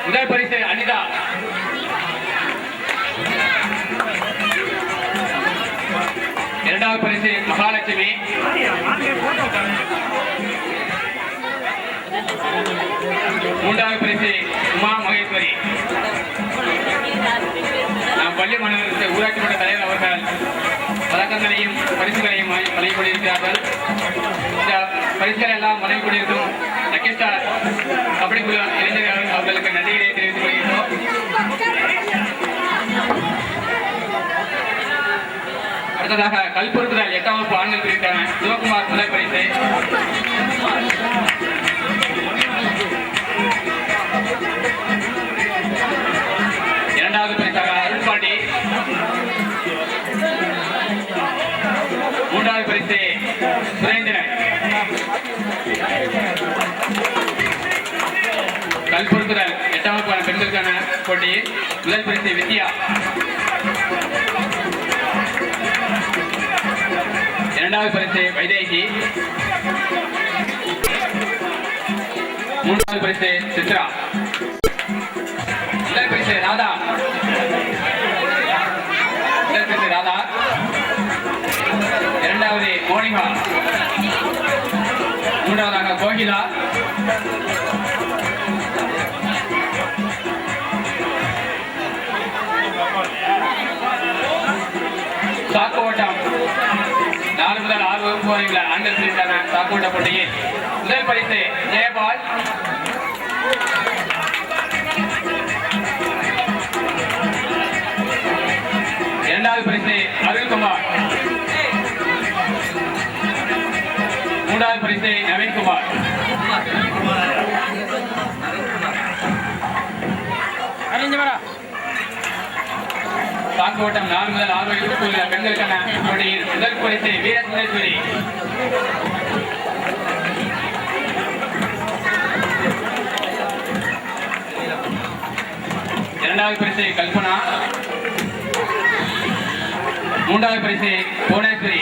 முதல் பரிசு அனிதா, 2வது பரிசு மகாலட்சுமி, 3வது பரிசு உமா மகேஸ்வரி. நாம் பள்ளி மாணவர்களுக்கு ஊராட்சி மன்ற தலைவர் அவர்கள் பதக்கங்களையும் பரிசுகளையும் வழங்கிக் கொண்டிருக்கிறார்கள். இந்த பரிசுகள் எல்லாம் வழங்கிக் கொண்டிருக்கும் லக்கிஸ்டார் கபடி குழு இளைஞர்கள் அவர்களுக்கு நன்றிகளை தெரிவித்துக் கொள்கிறோம். அடுத்ததாக கல்பொருத்துதல் 8ஆம் வகுப்பு ஆண்கள் பிரிவுக்கான சிவகுமார் முதல் பரிசு, 2வது பரிசாக அருள்பாண்டி, 3வது பரிசு சுரேந்திரன். கல்பொருத்துதல் 8ஆம் வகுப்பான பெண்களுக்கான போட்டியில் முதல் பரிசு வித்யா, 2வது பரிசு வைதேகி, 3வது பரிசு சித்ரா. முதல் பரிசு ராதா, 2வது மோனிகா, 3வதாக கோகிலா, சாக்கு ஓட்டம் 4 முதல் 6 வகுப்பு வரை உள்ள ஆண்கள் பிரிவுக்கான சாக்கு ஓட்ட போட்டியில் முதல் பரிசு ஜெயபால், 2வது பரிசு அருள்குமார், 3வது பரிசு நவீன்குமார். சாக்கு ஓட்டம் 4 முதல் 6 வகுப்பு உள்ள பெண்களுக்கான போட்டியில் முதல் பரிசு வீரசுந்தேஸ்வரி, 2வது பரிசு கல்பனா, 3வது பரிசு புவனேஸ்வரி.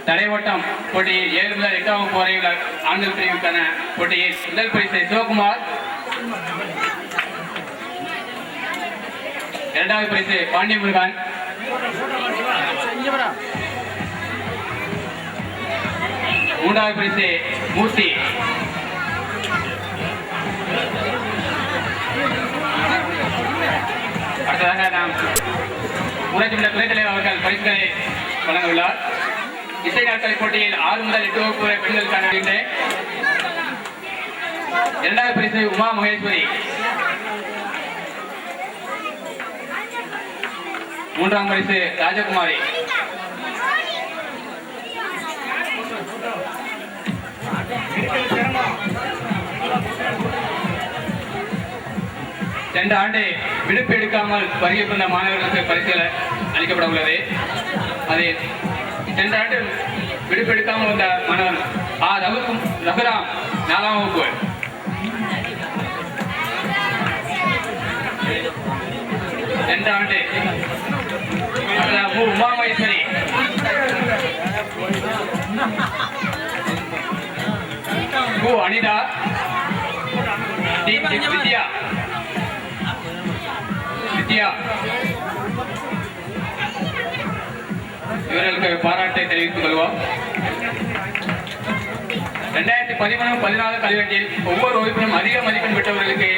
தடை ஓட்டம் போட்டியில் 7 முதல் 8ஆம் வகுப்பு வரை உள்ள ஆண்கள் பிரிவுக்கான போட்டியில் முதல் பரிசு சிவகுமார், 2வது பரிசு பாண்டியமுருகன், 3வது பரிசு மூர்த்தி. அடுத்ததாக நாம் ஊராட்சி மன்ற துணைத் தலைவர் அவர்கள் பரிசுகளை வழங்க உள்ளார். இசை நாட்களை போட்டியில் 6 முதல் 8 வகுப்பு வரை பெண்களுக்கான 2வது பரிசு உமா மகேஸ்வரி, 3ஆம் பரிசு ராஜகுமாரி, 2 ஆண்டு விடுப்பு எடுக்காமல் வருகை புரிந்த மாணவர்களுக்கு பரிசுகள் அளிக்கப்பட உள்ளது. அதில் 2 ஆண்டு விடுப்பு எடுக்காமல் வந்த மாணவன் ரகுராம் 4ஆம் வகுப்பு, 2 ஆண்டு உமா மகேஸ்வரி, அனிதா, வித்யா இவர்களுக்கு பாராட்டை தெரிவித்துக் கொள்வோம். 2013-14 கல்வியாண்டில் ஒவ்வொரு வகுப்பிலும் அதிக மதிப்பெண் பெற்றவர்களுக்கு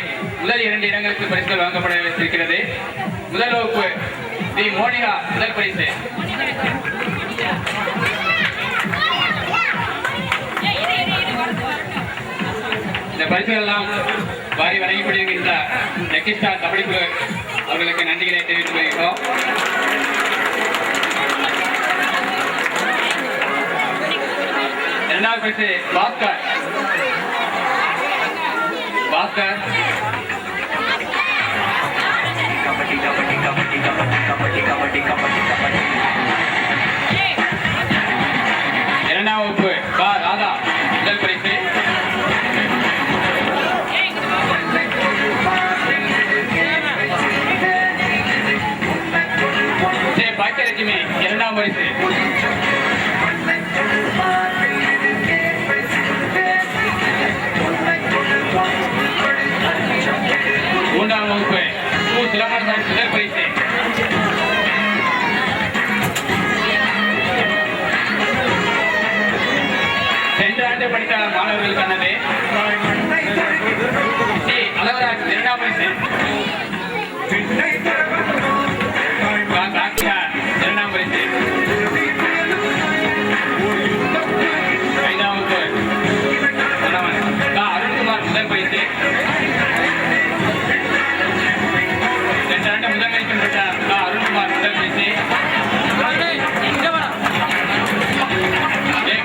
முதல் 2 இடங்களுக்கு பரிசுகள் வழங்கப்பட இருக்கிறது. முதல் வகுப்பு தி மோனிகா முதல் பரிசு, 2 பரிசுகளெல்லாம் வாரி வழங்கிக் கொண்டிருக்கின்ற லெக்கிஸ்டா கபடி குழு அவர்களுக்கு நன்றிகளை தெரிவித்துக் கொள்கிறோம். இரண்டாவது பரிசு பாஸ்கர். இரண்டாம் வகுப்பு கா ராதா முதல் பரிசு. பாக்கியலட்சுமி இரண்டாம் பரிசு. மூன்றாம் வகுப்பு சிலம்பரசன் முதல் பரிசு. சென்ற ஆண்டு படித்த மாணவர்களுக்கானது. அழகராஜ் இரண்டாம் பரிசு. இரண்டாம் பரிசு. ஐந்தாம் வகுப்பு அருண்குமார் முதல் பரிசு. சென்ற ஆண்டு முதல் மதிப்பெண் பெற்ற அருண்குமார் முதல் பரிசு.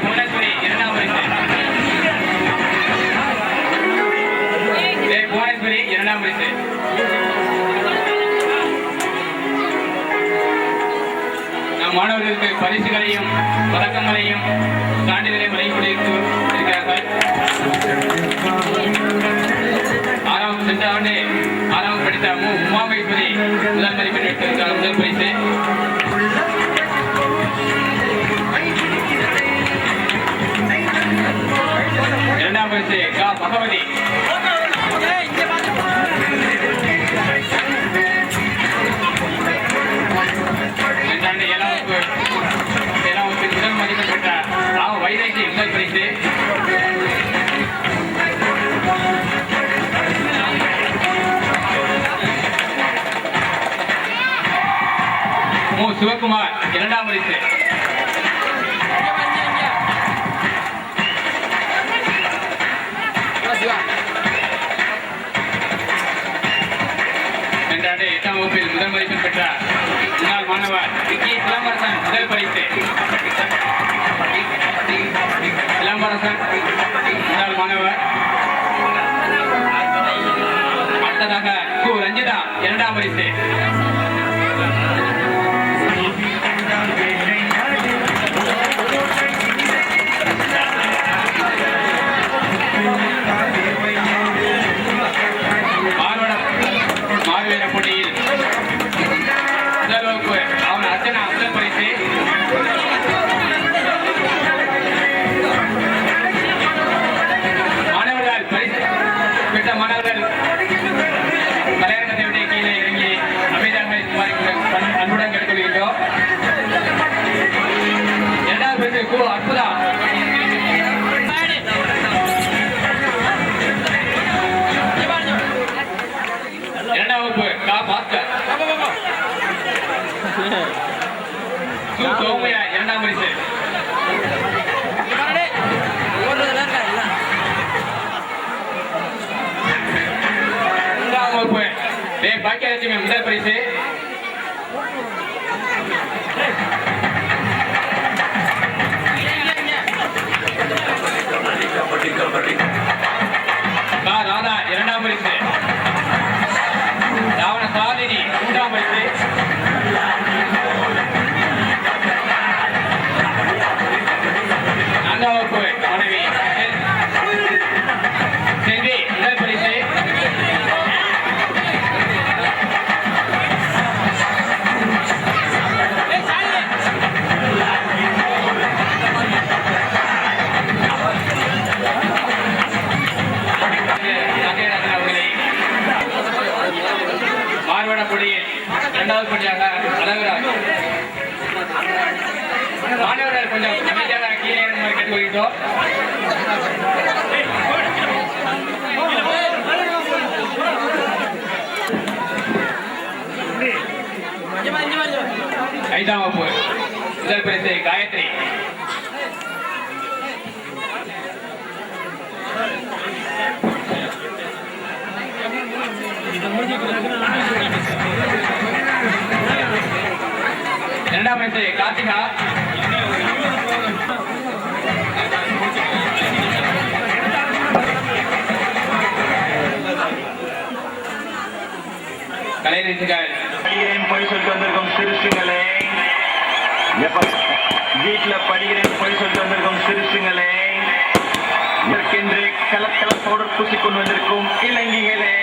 புவனேஸ்வரி இரண்டாம் பரிசு. புவனேஸ்வரி இரண்டாம் பரிசு. நம் மாணவர்களுக்கு பரிசுகளையும் பதக்கங்களையும் சான்றிதழையும் வழங்கிக் கொண்டிருக்கிறார்கள். சென்ற ஆண்டு 6ஆம் படித்த உமாமேஸ்வரி முதல் மதிப்பெண் எடுத்திருக்கிறார் முதல் பரிசு. இரண்டாம் பரிசு கா பகவதி. சென்ற ஆண்டு 7ஆம் வகுப்பில் முதல் மதிப்பெண் பெற்ற வைதேகி முதல் பரிசு. சிவகுமார் இரண்டாம் பரிசு. சென்ற ஆண்டு 8ஆம் வகுப்பில் முதல் மதிப்பெண் பெற்ற முன்னாள் மாணவர் விக்கி சிலம்பரசன் முதல் பரிசு. சிலம்பரசன் முன்னாள் மாணவர். அடுத்ததாக கு ரஞ்சிதா இரண்டாம் பரிசு. மாறுவேட போட்டியில் முதல் வகுப்பு அவன் அர்ச்சனா முதல் பரிசு. மாணவர்கள் பரிசு பெற்ற மாணவர்கள் கலையரங்கத்தை விட்டு கீழே இறங்கி அமைதியாக அன்புடன் கேட்டுக்கொள்கின்றோம். இரண்டாவது பரிசு கு அற்புதா. இரண்டாம் வகுப்பு கா பாஸ்கர். சோமையா இரண்டாம் பரிசு. மூன்றாம் வகுப்பு பாக்கியலட்சுமி முதல் பரிசு. கா ராதா இரண்டாம் பரிசு. ராவண சாலினி மூன்றாம் பரிசு. நான்காம் வகுப்பு மாணவி செல்வி முதல் பரிசு. மாறுவேட போட்டியில் இரண்டாவது போட்டியாக அழகராஜ். மாணவர்கள் கொஞ்சம் அமைதியாக கீழே இறங்குமாறு கேட்டுக்கொள்கிறோம். ஐந்தாம் வகுப்பு முதல் பரிசு காயத்ரி. இரண்டாம் வயசு கார்த்திகா. கலை நிகழ்ச்சிகள் படிக்கிறேன் போய் சொல்லிட்டு வந்திருக்கும் சிறுசுங்களே, வீட்டுல படிக்கிறேன் போய் சொல்லிட்டு வந்திருக்கும் சிறுசுங்களே, இதற்கென்று கலக்கலத்தோடு பூசிக்கொண்டு வந்திருக்கும் இளைஞர்களே,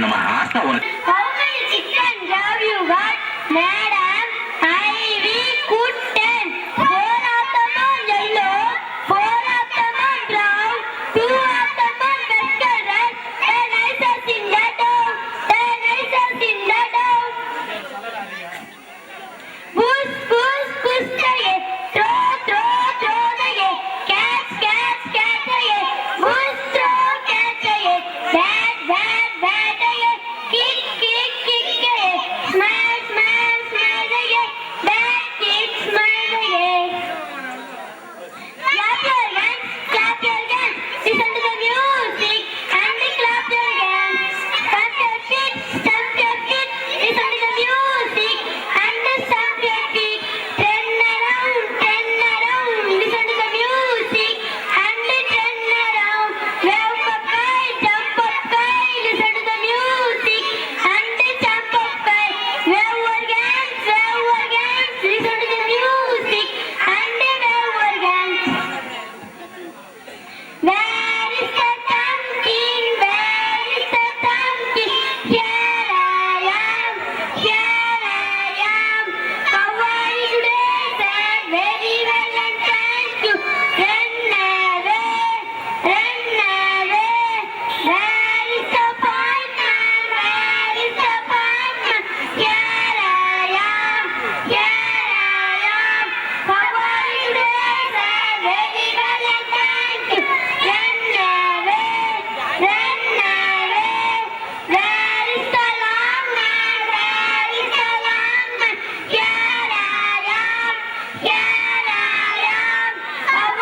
நம்ம ஆசை உனக்கு How many chickens have you got, madam? I will cook 10. 4 of them are yellow, 4 of them are brown, 2 of them are masquerade. The nicest in the town, the nicest in the town. Puss, puss, puss the egg, throw, throw, throw the egg. Catch, catch, catch the egg. Puss, throw, catch the egg. Bat, bat, bat the egg. Kick, kick, kick the egg. Smash, smash, smash the egg. Bat, kick, smash the egg. Clap your hands, clap your hands. Listen to the music and clap your hands. Stamp your feet, stamp your feet. Listen to the music and stamp your feet. Turn around, listen to the music and turn around. Wave up high, jump up high. Listen to the music and jump up high. Wave your hands, listen to the music and wave your hands. Where is the pumpkin? Where is the pumpkin? Here I am, here I am. How are you today, sir? Very well and thank you. Run away, run away. Where is the postman? Where is the postman? Here I am, here I am. How are you today, sir? Very well and thank you. Run away, run away. Where is the long man? Where is the long man? Here I am, here I am. How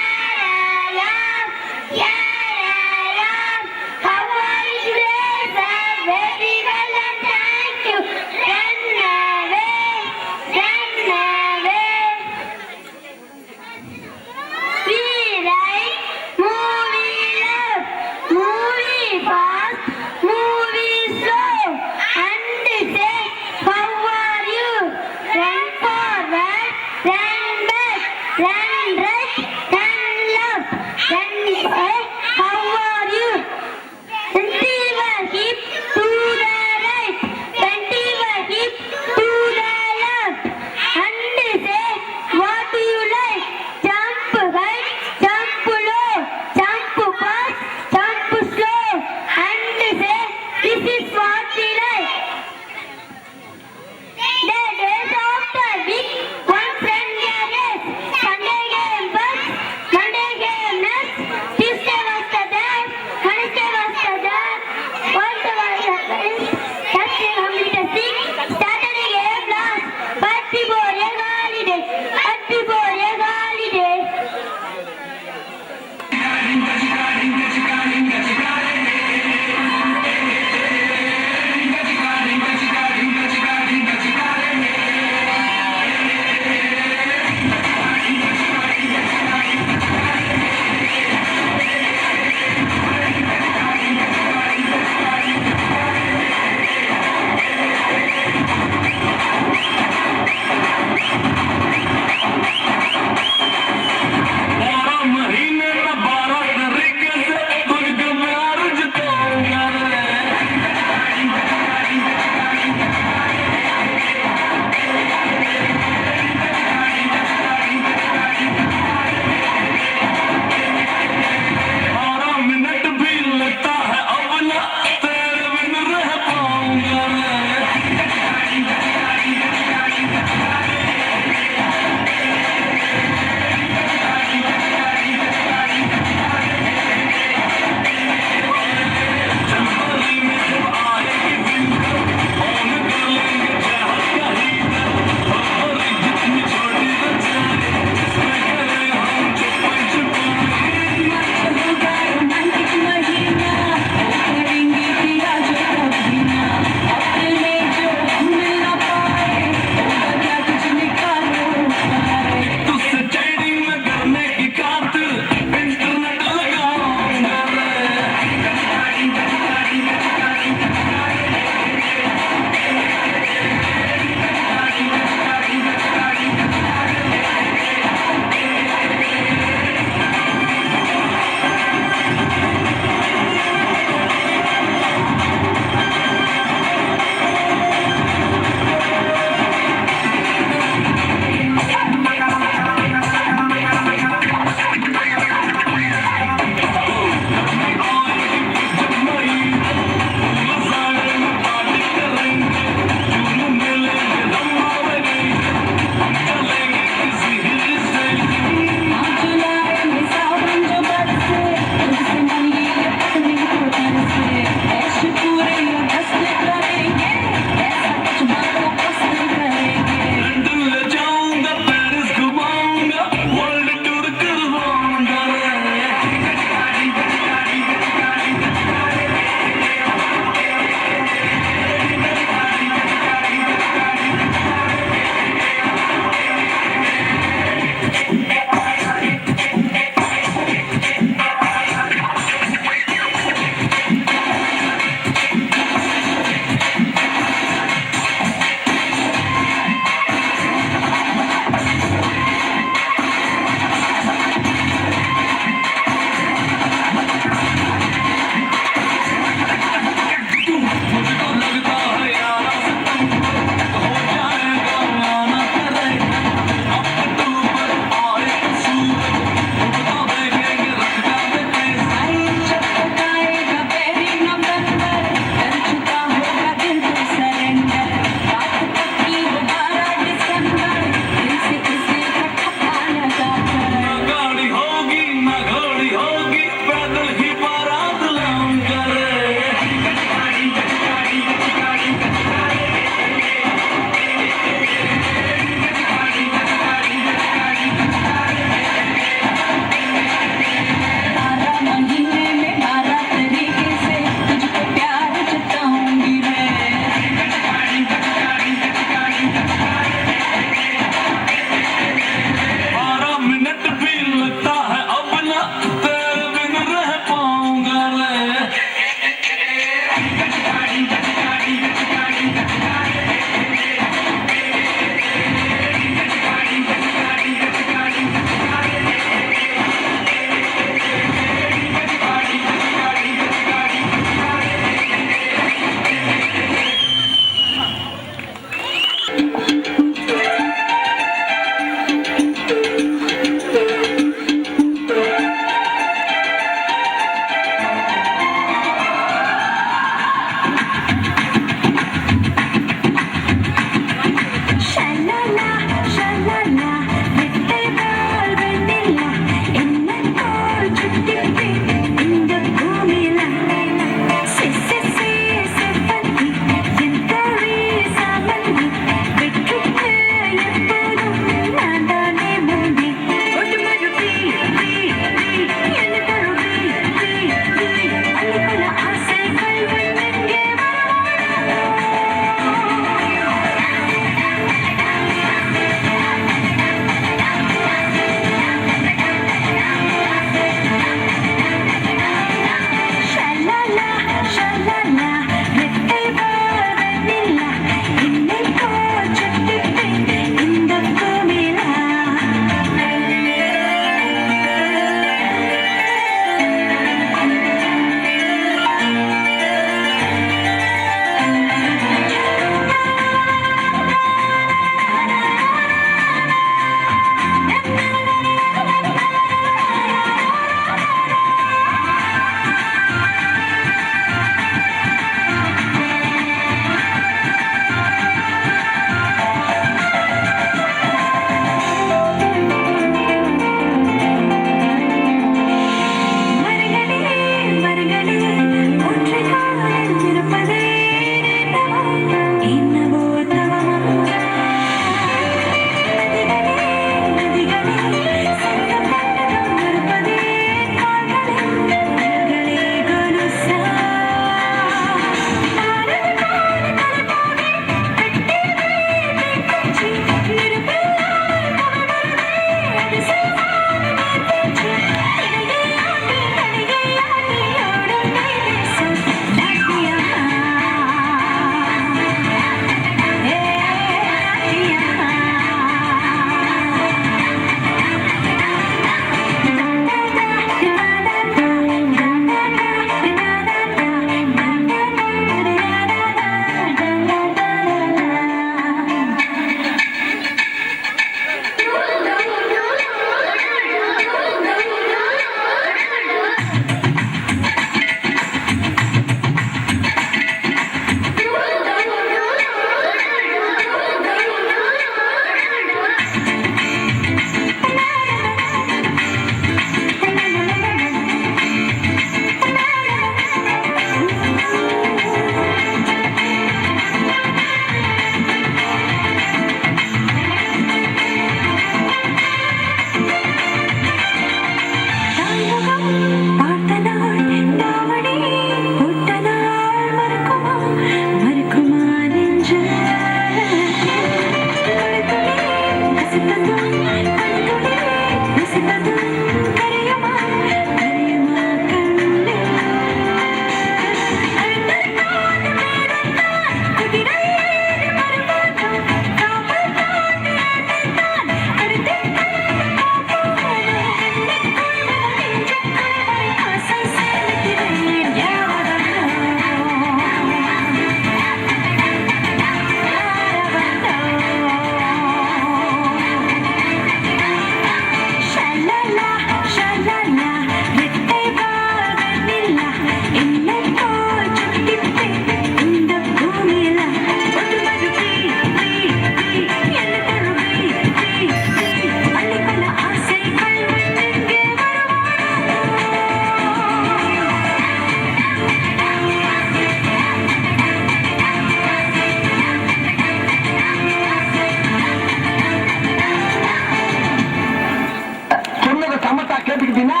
கேட்டுக்கிட்டீங்கன்னா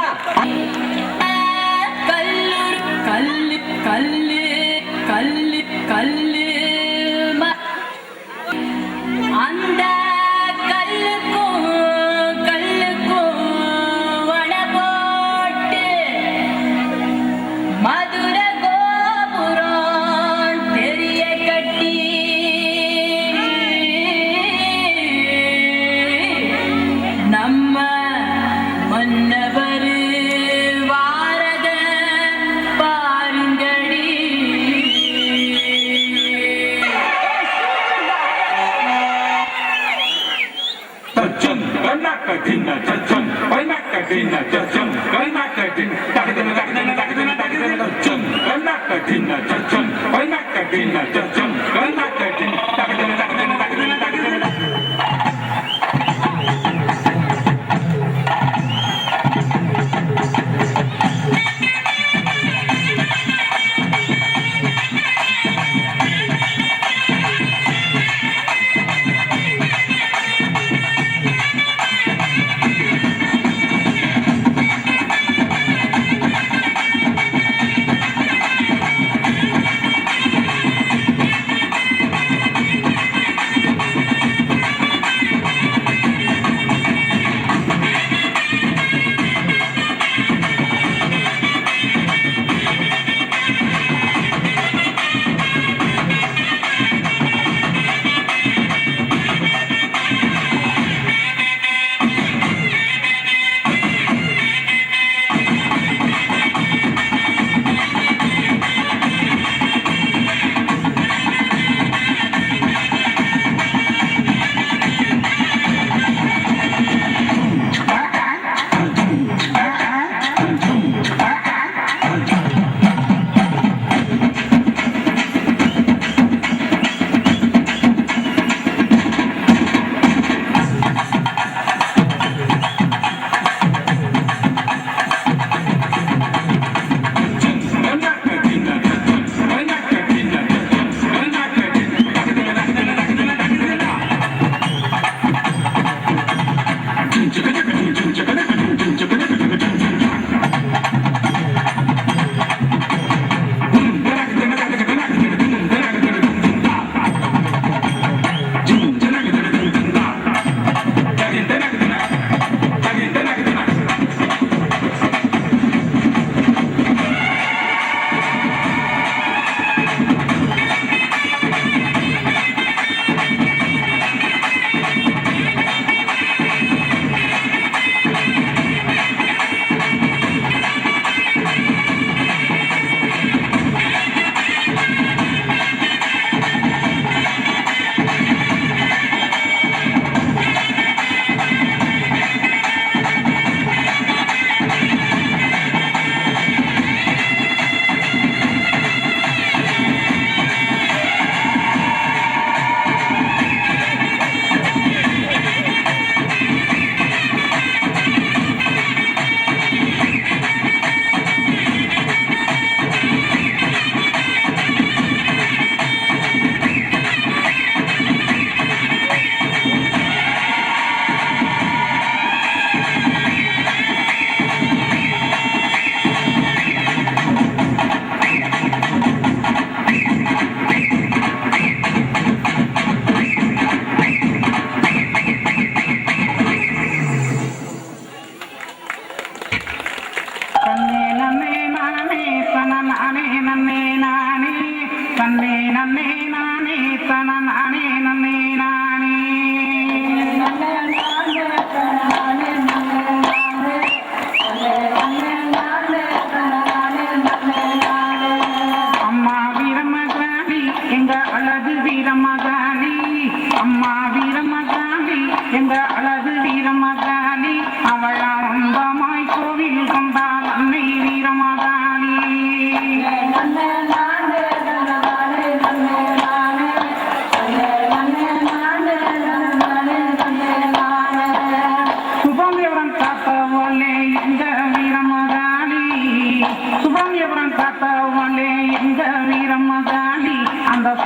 கல்லு கல்லு கல்லு கல்லு அந்த கல்லுக்கும் கல்லுக்கும் வட போட்டு மதுர கோபுரம் தெரிய கட்டி நம்ம மன்னவர் வாரத பாருங்கடி. Jajam, kalmakadina, jajam, kalmakadina, jajam, kalmakadina, takdina, takdina, takdina, takdina, jajam, kalmakadina, jajam, kalmakadina, jajam, kalmakadina, takdina, takdina, takdina, takdina.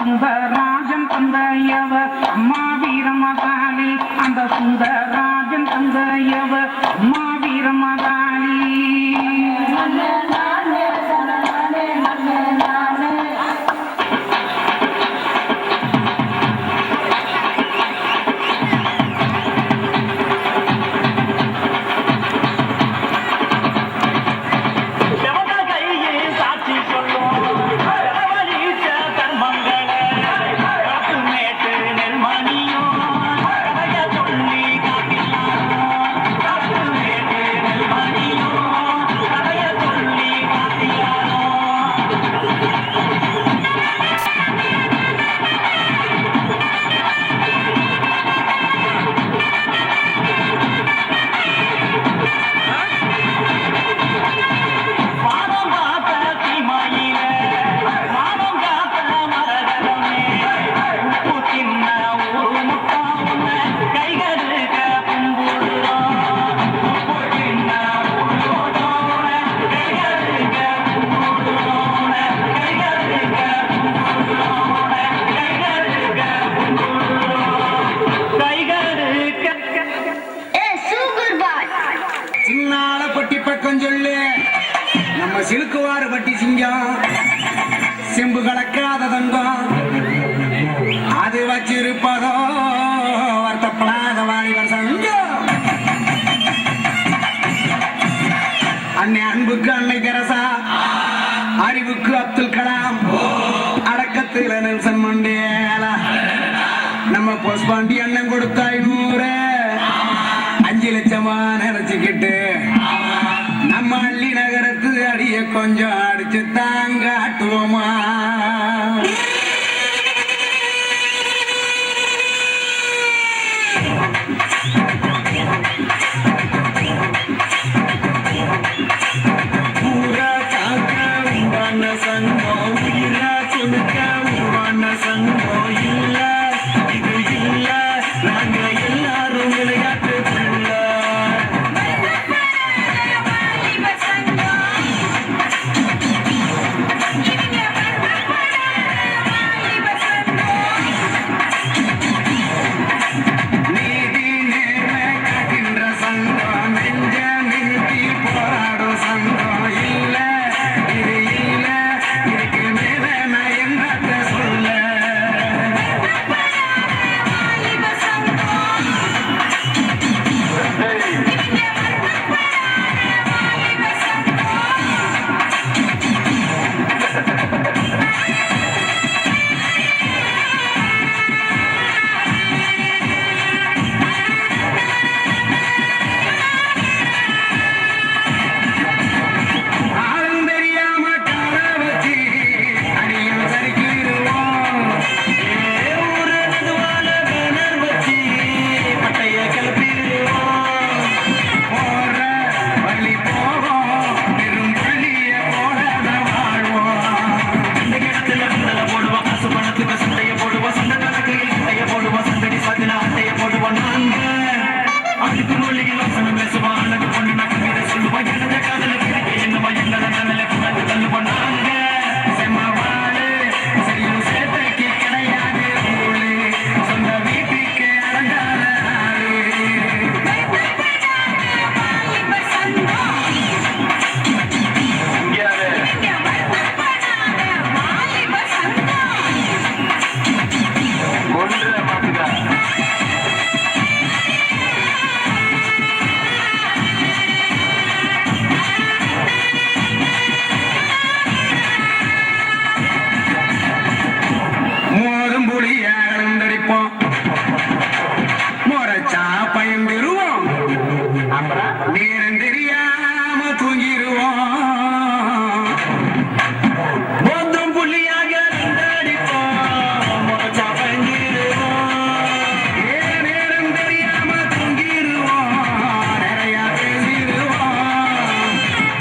Sundararajan தந்தையவ அம்மா வீரமகாளி, அந்த சுந்தரராஜன் தந்தையவ அம்மா வீரமகாளி. சிலுக்குவாறு பட்டி சிங்கம் செம்பு கலக்காத தங்கம் அது வச்சிருப்பதோ வருத்தப்படாத வாலிபர் சங்கம். அன்னை அன்புக்கு அன்னை தெரசா, அறிவுக்கு அப்துல் கலாம், அடக்கத்தில் நெல்சன் மண்டேலா, நம்ம போஸ்பாண்டி அண்ணன் கொடுத்த 500 5 லட்சமா நினைச்சுக்கிட்டு நம்ம அள்ளி நகரத்து அடிய கொஞ்சம் அடிச்சு தாங்க ஆட்டுவோமா. பூரா காக்க உண்டான சங்கம், உயிரா கொடுக்க உருவான சங்கம் இல்ல, இது இல்ல, நாங்க எல்லாரும் விளையாட்டுக்குள்ள. நீதி நேர்மை காக்கின்ற சங்கம், நெஞ்ச நிறுத்தி போராடும் சங்கம் இல்ல, இது இல்ல, இதுக்கு மேல நான் என்னத்த சொல்ல. ஆளும் தெரியாம கால வச்சு அடியும் சரிக்கிடுவோம். ஊரு நடுவால பேனர் வச்சு பட்டைய கிளப்பிடுவோம். போற வழி போவோம், பெரும் புள்ளிய போடாத வாழ்வோம். இந்த இடத்துல கண்டல போடுவோம், காசு பணத்துக்கு சண்டைய போடுவோம், சண்டை கணக்கையில் சண்டைய போடுவோம், சண்டடி சாத்தின அட்டைய போடுவோம். நாங்க அதுக்கு மொழியில் வசனம் பேசுவோம், அழகு பொண்ணு நக்கவிதை சொல்லுவோம், எனத காதல கிடைக்க என்னவோ எங்களை நல்ல குழந்தை தள்ளுவோம். நாங்க செம்மவாடு செய்யும் சேட்டைக்கு கிடையாது ஊழு, சொந்த வீட்டுக்கு அடங்காத ஆளு. ஒன்று மாத்துக்கா. மோதும் புலிய கலந்தடிப்போம், முறைச்சா பயந்துருவோம், நேரம் தெரியாம தூங்கிருவோம். மோதும் புலியாக கலந்தடிப்போம், முறைச்சா பயந்துருவோம், நேரம் தெரியாம தூங்கிருவோம், நிறைய பேசிடுவோம்.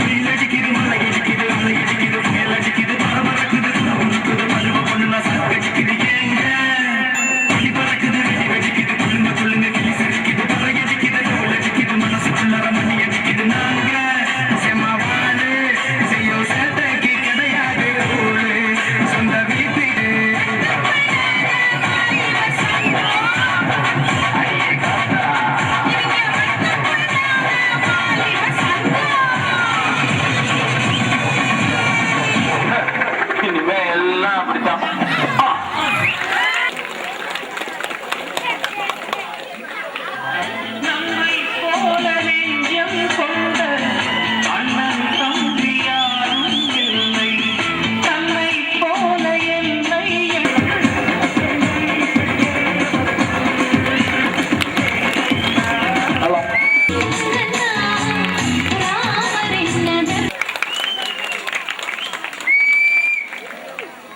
வெயில் அடிக்குது, மழை அடிக்குது, அலை அடிக்குது, புயல் அடிக்குது, மரம் பறக்குது, உனக்குது, மருவ பொண்ணுனா சாக்கு அடிக்குது. ஏங்க ஒளி பறக்குது, வெடி வெடிக்குது, குளுங்க குளுங்க கிளி சிரிக்குது, பறை அடிக்குது, தோல் அடிக்குது, மனசுக்குள்ளார மணி அடிக்குது. நாங்க செம்மவாடு செய்யும் சேட்டைக்கு கிடையாது ஊழு, சொந்த வீட்டுக்கு இனிமே எல்லாம் அப்படித்தான். நம்மை போல நெஞ்சம் கொண்ட அண்ணன் தம்பி யாரும் இல்லை, தன்னை போல என்னை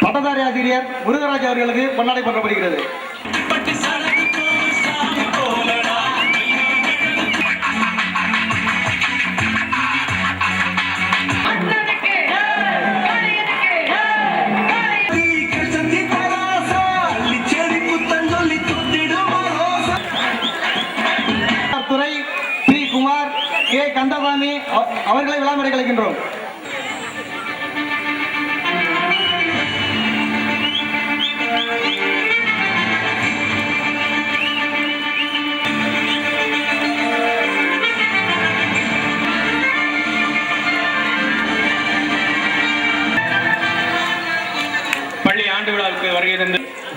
பட்டதாரி ஆசிரியர் முருகராஜ் அவர்களுக்கு பொன்னாடை போற்றப்படுகிறது. துறை பி. குமார், கே. கந்தசாமி அவர்களை விழாமறை கலைக்கின்றோம்.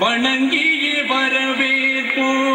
வணங்கியே வரவேற்போம்